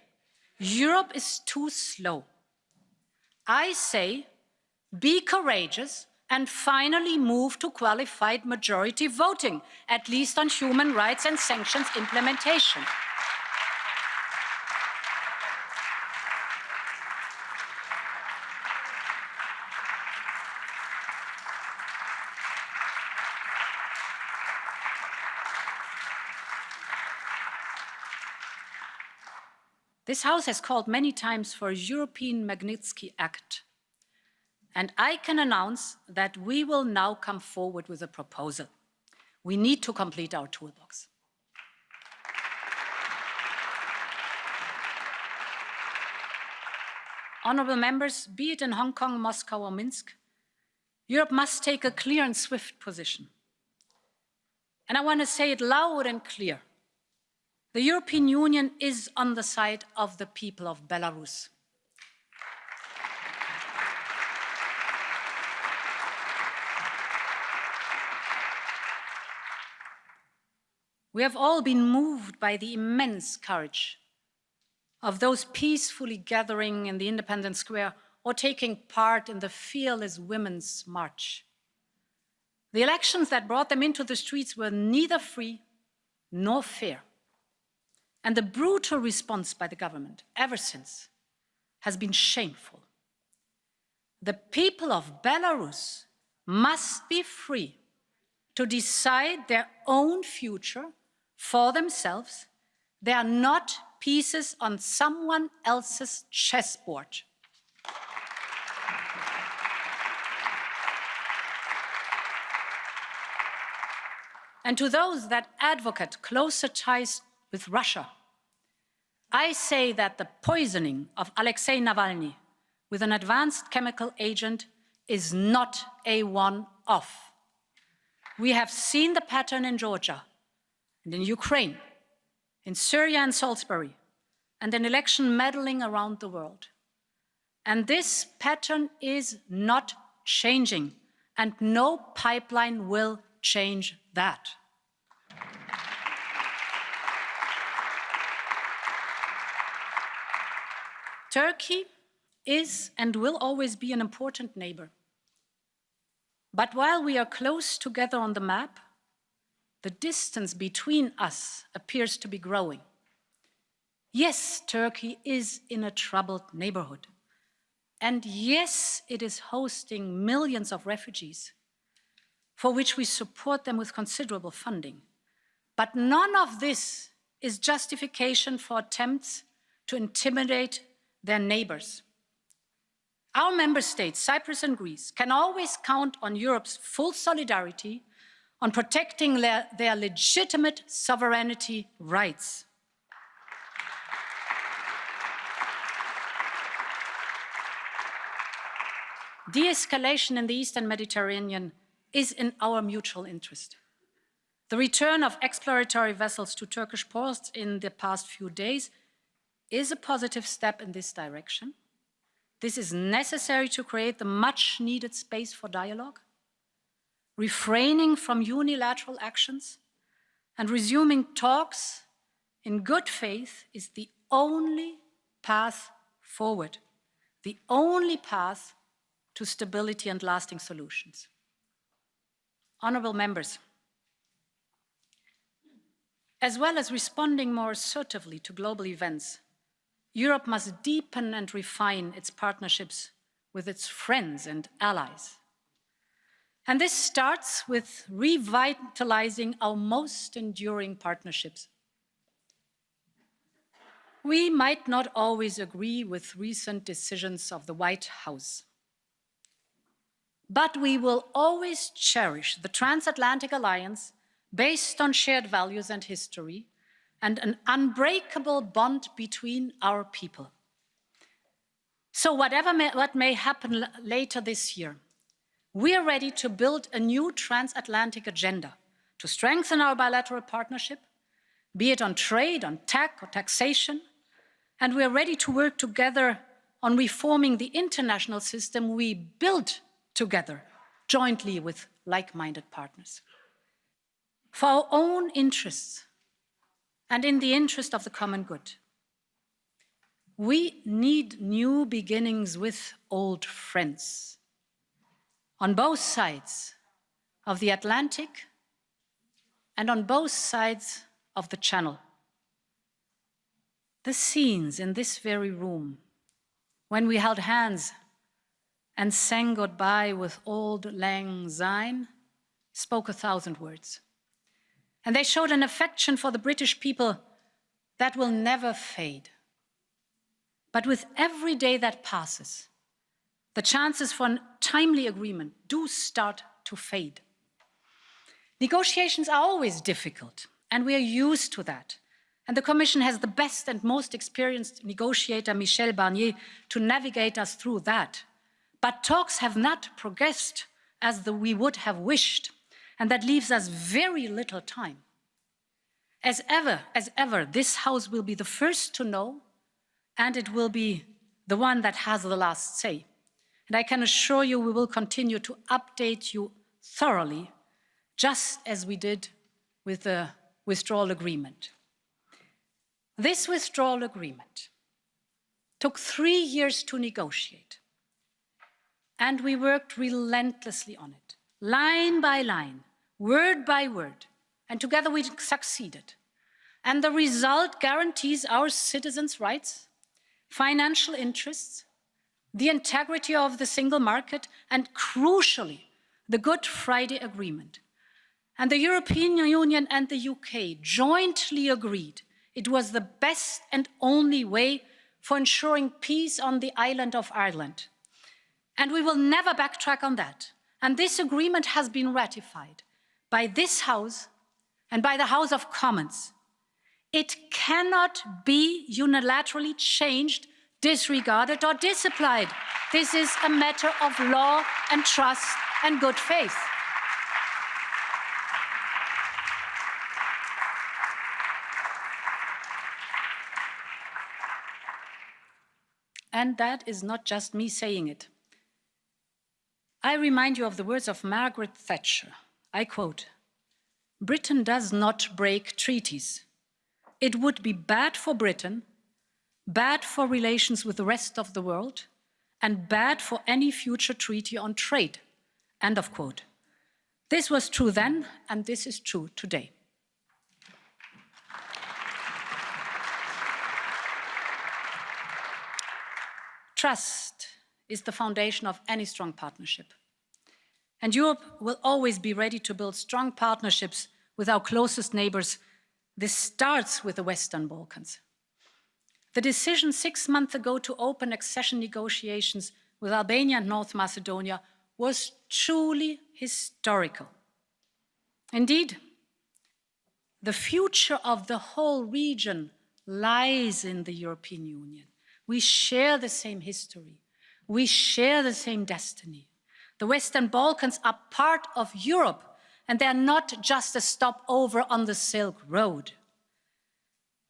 Europe is too slow, I say be courageous and finally move to qualified majority voting, at least on human rights and sanctions implementation. This House has called many times for a European Magnitsky Act. And I can announce that we will now come forward with a proposal. We need to complete our toolbox. Honorable members, be it in Hong Kong, Moscow, or Minsk, Europe must take a clear and swift position. And I want to say it loud and clear. The European Union is on the side of the people of Belarus. We have all been moved by the immense courage of those peacefully gathering in the Independence Square or taking part in the fearless Women's March. The elections that brought them into the streets were neither free nor fair. And the brutal response by the government ever since has been shameful. The people of Belarus must be free to decide their own future for themselves. They are not pieces on someone else's chessboard. And to those that advocate closer ties with Russia, I say that the poisoning of Alexei Navalny with an advanced chemical agent is not a one-off. We have seen the pattern in Georgia and in Ukraine, in Syria and Salisbury, and in election meddling around the world. And this pattern is not changing, and no pipeline will change that. Turkey is and will always be an important neighbor. But while we are close together on the map, the distance between us appears to be growing. Yes, Turkey is in a troubled neighborhood. And yes, it is hosting millions of refugees, for which we support them with considerable funding. But none of this is justification for attempts to intimidate their neighbors. Our member states, Cyprus and Greece, can always count on Europe's full solidarity on protecting their legitimate sovereignty rights. De-escalation in the Eastern Mediterranean is in our mutual interest. The return of exploratory vessels to Turkish ports in the past few days is a positive step in this direction. This is necessary to create the much-needed space for dialogue, refraining from unilateral actions, and resuming talks in good faith is the only path forward, the only path to stability and lasting solutions. Honorable members, as well as responding more assertively to global events, Europe must deepen and refine its partnerships with its friends and allies. And this starts with revitalizing our most enduring partnerships. We might not always agree with recent decisions of the White House, but we will always cherish the transatlantic alliance based on shared values and history, and an unbreakable bond between our people. So what may happen later this year, we are ready to build a new transatlantic agenda to strengthen our bilateral partnership, be it on trade, on tech, or taxation, and we are ready to work together on reforming the international system we built together, jointly with like-minded partners. For our own interests, and in the interest of the common good, we need new beginnings with old friends on both sides of the Atlantic and on both sides of the Channel. The scenes in this very room, when we held hands and sang goodbye with Auld Lang Syne, spoke 1,000 words. And they showed an affection for the British people that will never fade. But with every day that passes, the chances for a timely agreement do start to fade. Negotiations are always difficult, and we are used to that. And the Commission has the best and most experienced negotiator, Michel Barnier, to navigate us through that. But talks have not progressed as we would have wished, and that leaves us very little time. As ever, this House will be the first to know, and it will be the one that has the last say. And I can assure you we will continue to update you thoroughly, just as we did with the withdrawal agreement. This withdrawal agreement took 3 years to negotiate, and we worked relentlessly on it, line by line, word by word, and together we succeeded. And the result guarantees our citizens' rights, financial interests, the integrity of the single market, and crucially, the Good Friday Agreement. And the European Union and the UK jointly agreed it was the best and only way for ensuring peace on the island of Ireland. And we will never backtrack on that. And this agreement has been ratified by this House and by the House of Commons. It cannot be unilaterally changed, disregarded, or disapplied. This is a matter of law and trust and good faith. And that is not just me saying it. I remind you of the words of Margaret Thatcher. I quote, "Britain does not break treaties. It would be bad for Britain, bad for relations with the rest of the world, and bad for any future treaty on trade." End of quote. This was true then, and this is true today. Trust is the foundation of any strong partnership. And Europe will always be ready to build strong partnerships with our closest neighbors. This starts with the Western Balkans. The decision 6 months ago to open accession negotiations with Albania and North Macedonia was truly historical. Indeed, the future of the whole region lies in the European Union. We share the same history. We share the same destiny. The Western Balkans are part of Europe, and they are not just a stopover on the Silk Road.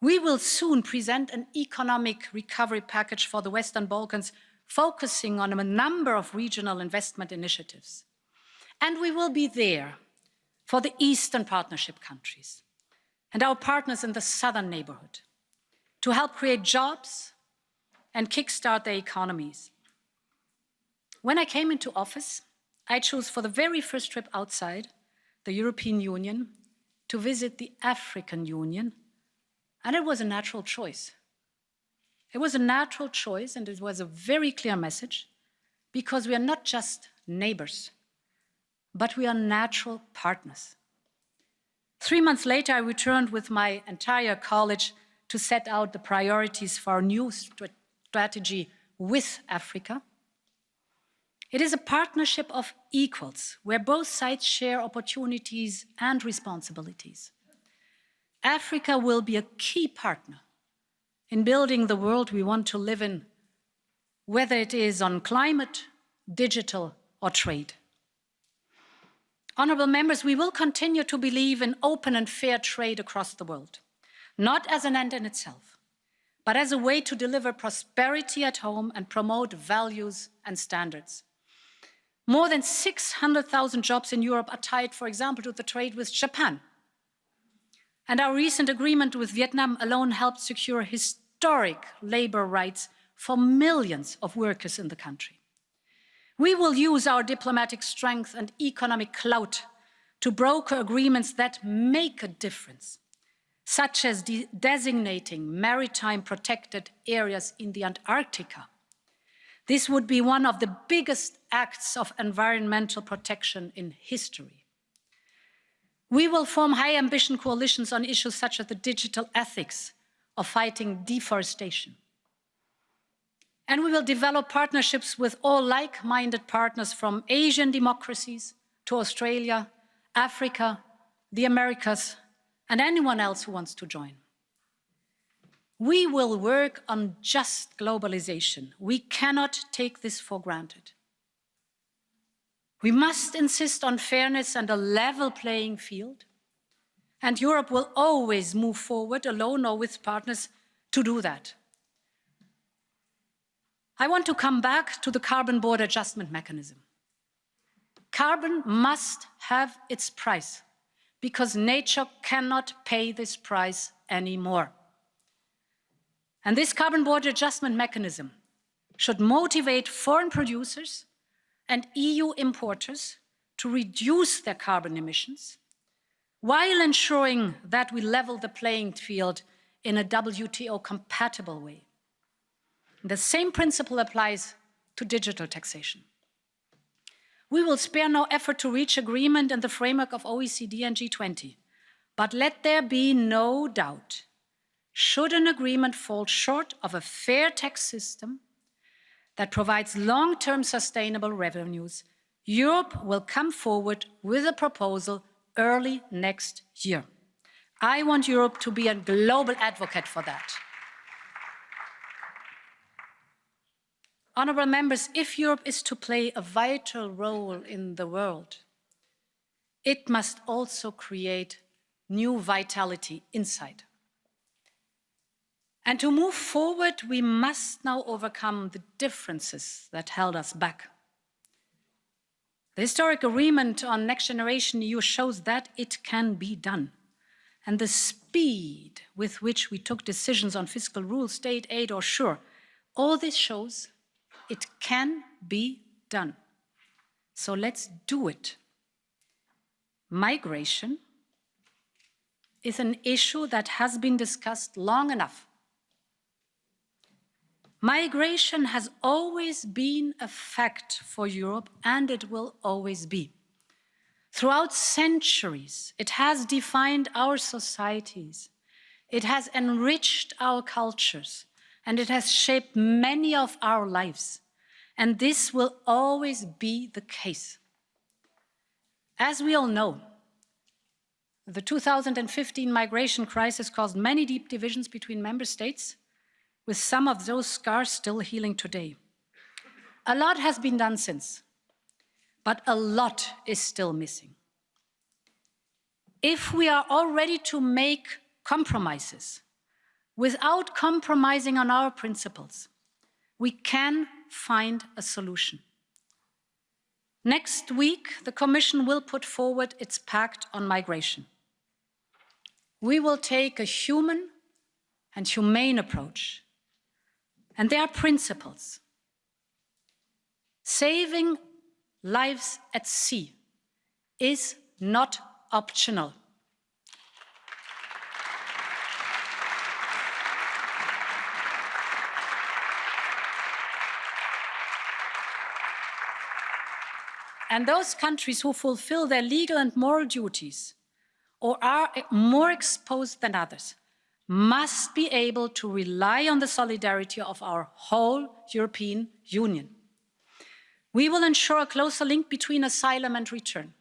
We will soon present an economic recovery package for the Western Balkans, focusing on a number of regional investment initiatives. And we will be there for the Eastern Partnership countries and our partners in the Southern neighborhood to help create jobs and kickstart their economies. When I came into office, I chose for the very first trip outside the European Union to visit the African Union, and it was a natural choice. It was a natural choice, and it was a very clear message, because we are not just neighbors, but we are natural partners. 3 months later, I returned with my entire college to set out the priorities for our new strategy with Africa. It is a partnership of equals, where both sides share opportunities and responsibilities. Africa will be a key partner in building the world we want to live in, whether it is on climate, digital, or trade. Honourable members, we will continue to believe in open and fair trade across the world, not as an end in itself, but as a way to deliver prosperity at home and promote values and standards. More than 600,000 jobs in Europe are tied, for example, to the trade with Japan. And our recent agreement with Vietnam alone helped secure historic labor rights for millions of workers in the country. We will use our diplomatic strength and economic clout to broker agreements that make a difference, such as designating maritime protected areas in the Antarctica. This would be one of the biggest acts of environmental protection in history. We will form high ambition coalitions on issues such as the digital ethics of fighting deforestation. And we will develop partnerships with all like-minded partners from Asian democracies to Australia, Africa, the Americas, and anyone else who wants to join. We will work on just globalization. We cannot take this for granted. We must insist on fairness and a level playing field. And Europe will always move forward, alone or with partners, to do that. I want to come back to the carbon border adjustment mechanism. Carbon must have its price, because nature cannot pay this price anymore. And this carbon border adjustment mechanism should motivate foreign producers and EU importers to reduce their carbon emissions, while ensuring that we level the playing field in a WTO-compatible way. The same principle applies to digital taxation. We will spare no effort to reach agreement in the framework of OECD and G20. But let there be no doubt, should an agreement fall short of a fair tax system that provides long-term sustainable revenues, Europe will come forward with a proposal early next year. I want Europe to be a global advocate for that. Honourable members, if Europe is to play a vital role in the world, it must also create new vitality inside. And to move forward, we must now overcome the differences that held us back. The historic agreement on Next Generation EU shows that it can be done. And the speed with which we took decisions on fiscal rules, state aid or SURE, all this shows it can be done. So let's do it. Migration is an issue that has been discussed long enough. Migration has always been a fact for Europe, and it will always be. Throughout centuries, it has defined our societies, it has enriched our cultures, and it has shaped many of our lives. And this will always be the case. As we all know, the 2015 migration crisis caused many deep divisions between member states, with some of those scars still healing today. A lot has been done since, but a lot is still missing. If we are all ready to make compromises without compromising on our principles, we can find a solution. Next week, the Commission will put forward its pact on migration. We will take a human and humane approach. And there are principles. Saving lives at sea is not optional. And those countries who fulfill their legal and moral duties or are more exposed than others must be able to rely on the solidarity of our whole European Union. We will ensure a closer link between asylum and return.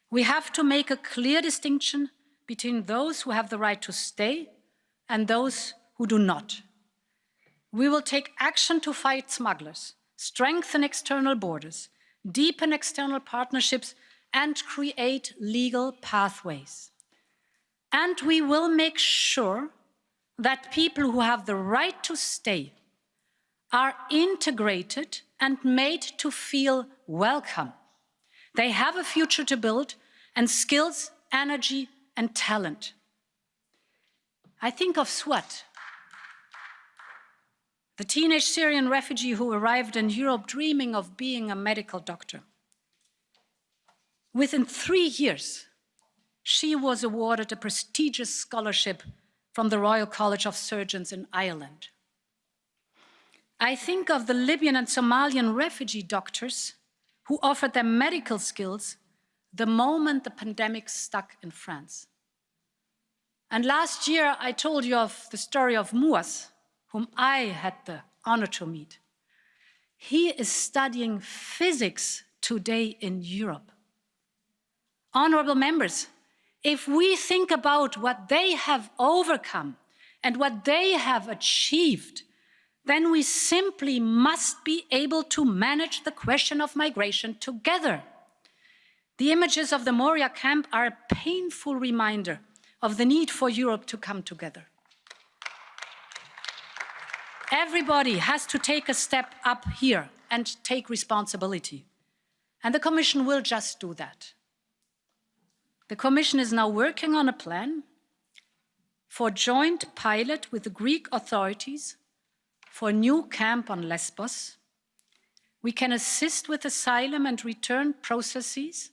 We have to make a clear distinction between those who have the right to stay and those who do not. We will take action to fight smugglers, strengthen external borders, deepen external partnerships, and create legal pathways. And we will make sure that people who have the right to stay are integrated and made to feel welcome. They have a future to build and skills, energy, and talent. I think of Swat, the teenage Syrian refugee who arrived in Europe dreaming of being a medical doctor. Within 3 years, she was awarded a prestigious scholarship from the Royal College of Surgeons in Ireland. I think of the Libyan and Somalian refugee doctors who offered their medical skills the moment the pandemic stuck in France. And last year, I told you of the story of Muas, whom I had the honor to meet. He is studying physics today in Europe. Honorable members, if we think about what they have overcome and what they have achieved, then we simply must be able to manage the question of migration together. The images of the Moria camp are a painful reminder of the need for Europe to come together. Everybody has to take a step up here and take responsibility. And the Commission will just do that. The Commission is now working on a plan for joint pilot with the Greek authorities for a new camp on Lesbos. We can assist with asylum and return processes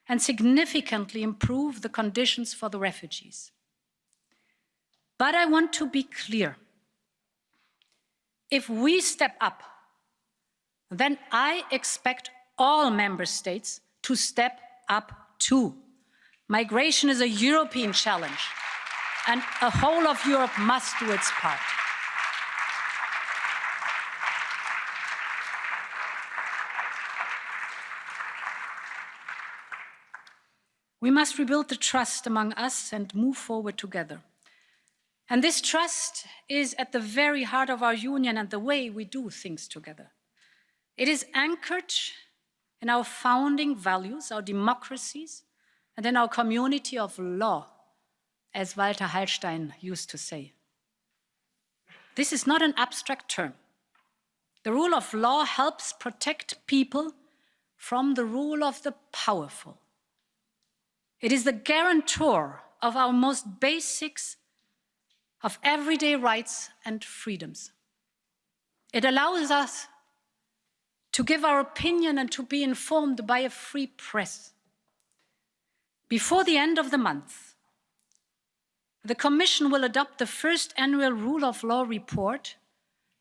and significantly improve the conditions for the refugees. But I want to be clear. If we step up, then I expect all member states to step up too. Migration is a European challenge, and the whole of Europe must do its part. We must rebuild the trust among us and move forward together. And this trust is at the very heart of our union and the way we do things together. It is anchored in our founding values, our democracies, and in our community of law, as Walter Hallstein used to say. This is not an abstract term. The rule of law helps protect people from the rule of the powerful. It is the guarantor of our most basics of everyday rights and freedoms. It allows us to give our opinion and to be informed by a free press. Before the end of the month, the Commission will adopt the first annual Rule of Law report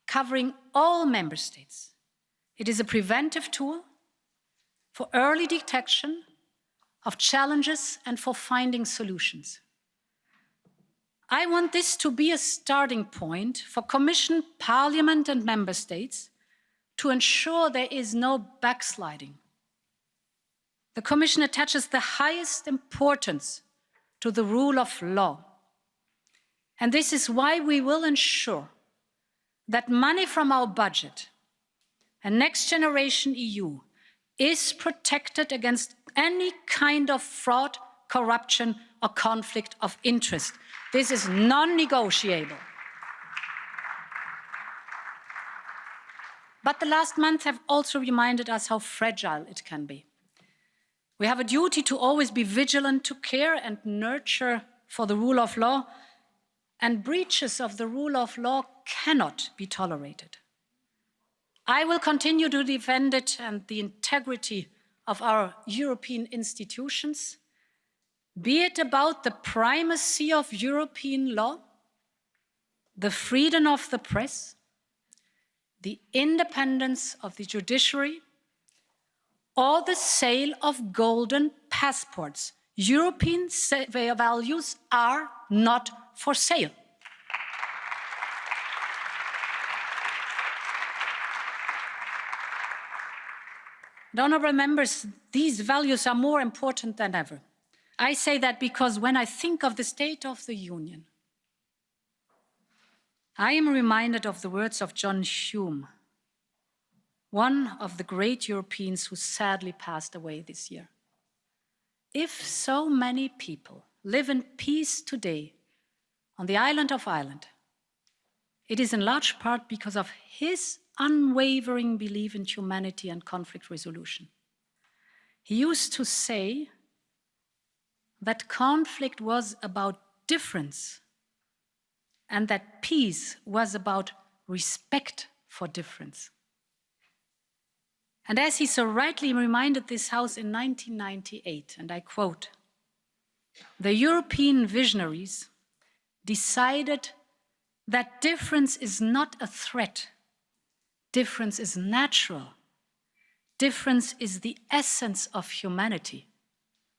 covering all member states. It is a preventive tool for early detection of challenges and for finding solutions. I want this to be a starting point for Commission, Parliament and Member States to ensure there is no backsliding. The Commission attaches the highest importance to the rule of law. And this is why we will ensure that money from our budget and Next Generation EU is protected against any kind of fraud, corruption or conflict of interest. This is non-negotiable. But the last months have also reminded us how fragile it can be. We have a duty to always be vigilant, to care and nurture for the rule of law, and breaches of the rule of law cannot be tolerated. I will continue to defend it and the integrity of our European institutions, be it about the primacy of European law, the freedom of the press, the independence of the judiciary, or the sale of golden passports. European values are not for sale. And honourable members, these values are more important than ever. I say that because when I think of the State of the Union, I am reminded of the words of John Hume, one of the great Europeans who sadly passed away this year. If so many people live in peace today on the island of Ireland, it is in large part because of his unwavering belief in humanity and conflict resolution. He used to say that conflict was about difference and that peace was about respect for difference. And as he so rightly reminded this House in 1998, and I quote, "The European visionaries decided that difference is not a threat. Difference is natural. Difference is the essence of humanity."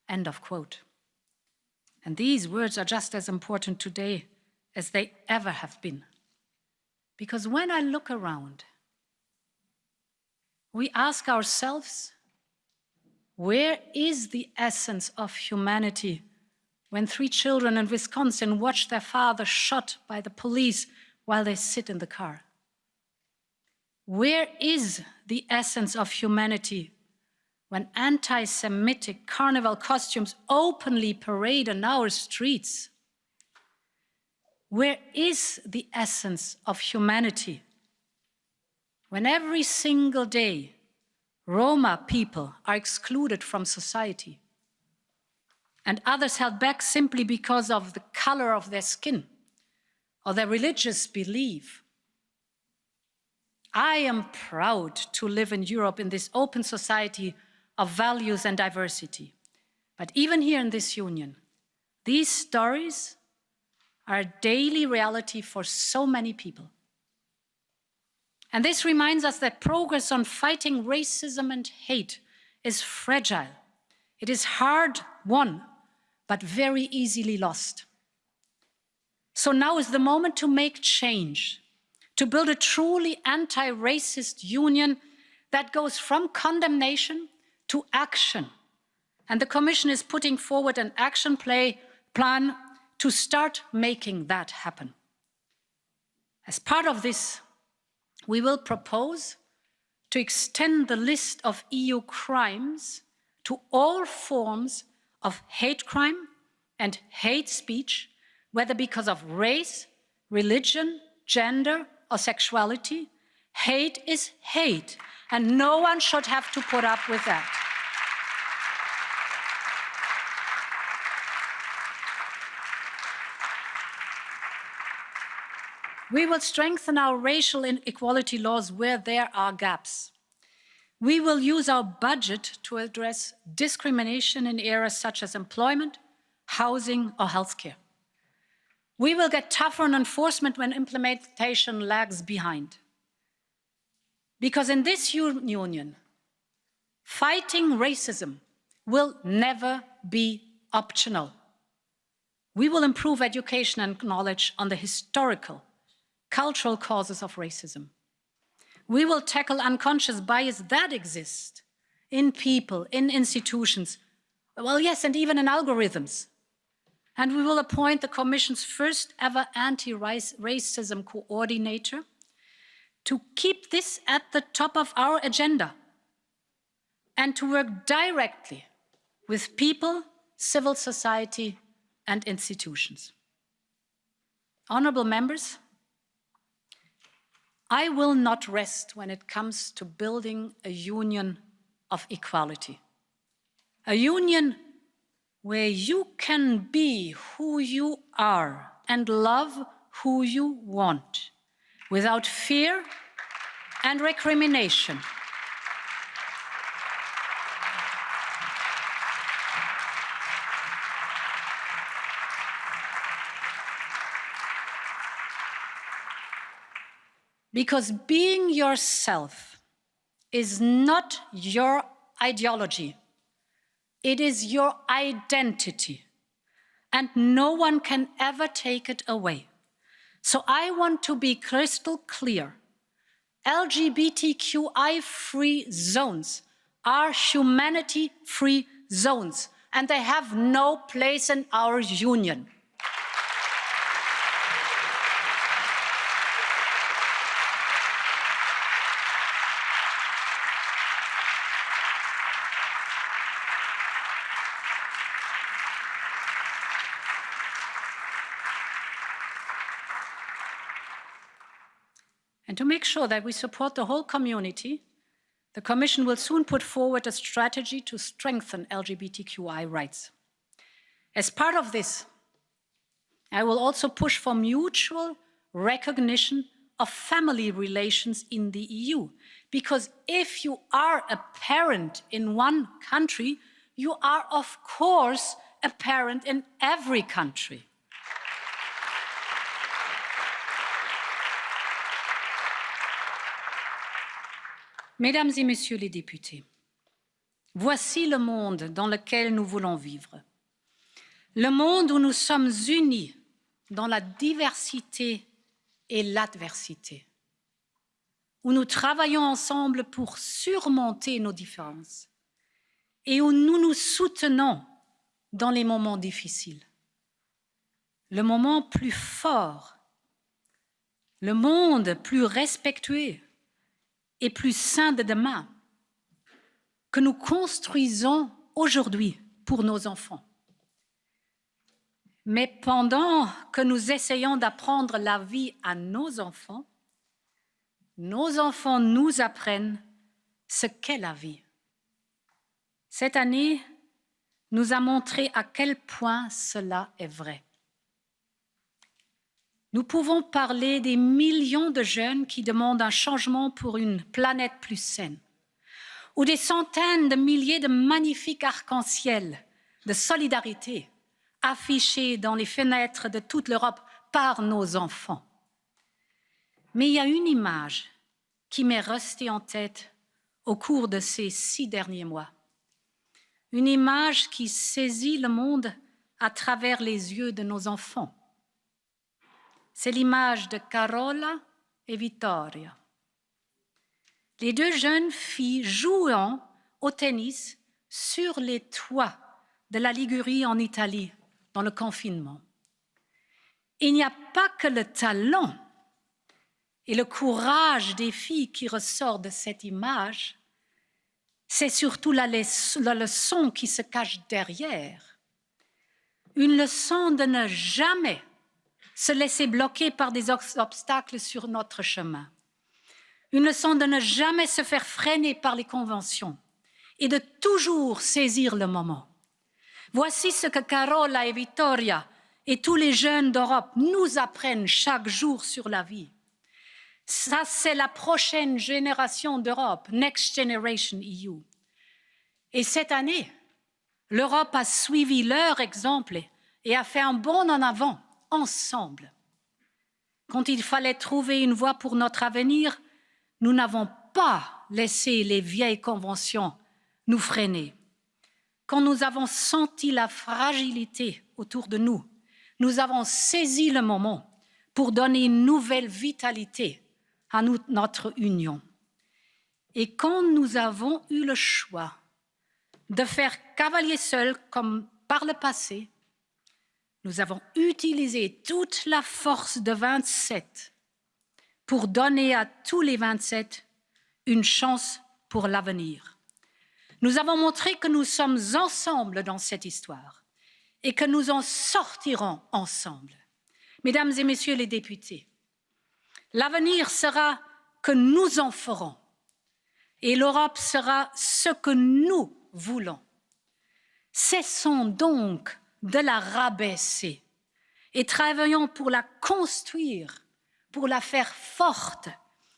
End of quote. And these words are just as important today as they ever have been. Because when I look around, we ask ourselves, where is the essence of humanity when 3 children in Wisconsin watch their father shot by the police while they sit in the car? Where is the essence of humanity when anti-Semitic carnival costumes openly parade on our streets? Where is the essence of humanity when every single day Roma people are excluded from society and others held back simply because of the color of their skin or their religious belief? I am proud to live in Europe in this open society of values and diversity. But even here in this union, these stories are a daily reality for so many people. And this reminds us that progress on fighting racism and hate is fragile. It is hard won, but very easily lost. So now is the moment to make change, to build a truly anti-racist union that goes from condemnation to action. And the Commission is putting forward an action plan to start making that happen. As part of this, we will propose to extend the list of EU crimes to all forms of hate crime and hate speech, whether because of race, religion, gender, or sexuality. Hate is hate, and no one should have to put up with that. We will strengthen our racial inequality laws where there are gaps. We will use our budget to address discrimination in areas such as employment, housing, or healthcare. We will get tougher on enforcement when implementation lags behind. Because in this union, fighting racism will never be optional. We will improve education and knowledge on the historical, cultural causes of racism. We will tackle unconscious bias that exists in people, in institutions, well, yes, and even in algorithms. And we will appoint the Commission's first ever anti-racism coordinator to keep this at the top of our agenda and to work directly with people, civil society, and institutions. Honorable members, I will not rest when it comes to building a union of equality. A union where you can be who you are and love who you want, without fear and recrimination. Because being yourself is not your ideology, it is your identity, and no one can ever take it away. So I want to be crystal clear. LGBTQI-free zones are humanity-free zones, and they have no place in our union. And to make sure that we support the whole community, the Commission will soon put forward a strategy to strengthen LGBTQI rights. As part of this, I will also push for mutual recognition of family relations in the EU, because if you are a parent in one country, you are, of course, a parent in every country. Mesdames et Messieurs les députés, voici le monde dans lequel nous voulons vivre. Le monde où nous sommes unis dans la diversité et l'adversité, où nous travaillons ensemble pour surmonter nos différences et où nous nous soutenons dans les moments difficiles. Le moment plus fort, le monde plus respectueux et plus sain de demain que nous construisons aujourd'hui pour nos enfants. Mais pendant que nous essayons d'apprendre la vie à nos enfants nous apprennent ce qu'est la vie. Cette année nous a montré à quel point cela est vrai. Nous pouvons parler des millions de jeunes qui demandent un changement pour une planète plus saine, ou des centaines de milliers de magnifiques arcs-en-ciel de solidarité affichés dans les fenêtres de toute l'Europe par nos enfants. Mais il y a une image qui m'est restée en tête au cours de ces 6 derniers mois. Une image qui saisit le monde à travers les yeux de nos enfants. C'est l'image de Carola et Vittoria. Les 2 jeunes filles jouant au tennis sur les toits de la Ligurie en Italie dans le confinement. Il n'y a pas que le talent et le courage des filles qui ressort de cette image, c'est surtout la leçon qui se cache derrière. Une leçon de ne jamais se laisser bloquer par des obstacles sur notre chemin. Une leçon de ne jamais se faire freiner par les conventions et de toujours saisir le moment. Voici ce que Carola et Vittoria et tous les jeunes d'Europe nous apprennent chaque jour sur la vie. Ça, c'est la prochaine génération d'Europe, Next Generation EU. Et cette année, l'Europe a suivi leur exemple et a fait un bond en avant, ensemble. Quand il fallait trouver une voie pour notre avenir, nous n'avons pas laissé les vieilles conventions nous freiner. Quand nous avons senti la fragilité autour de nous, nous avons saisi le moment pour donner une nouvelle vitalité à notre union. Et quand nous avons eu le choix de faire cavalier seul comme par le passé, nous avons utilisé toute la force de 27 pour donner à tous les 27 une chance pour l'avenir. Nous avons montré que nous sommes ensemble dans cette histoire et que nous en sortirons ensemble. Mesdames et messieurs les députés, l'avenir sera que nous en ferons et l'Europe sera ce que nous voulons. Cessons donc de la rabaisser et travaillons pour la construire, pour la faire forte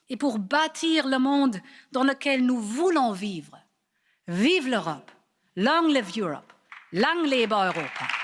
et pour bâtir le monde dans lequel nous voulons vivre. Vive l'Europe, long live Europe, lang lebe Europa.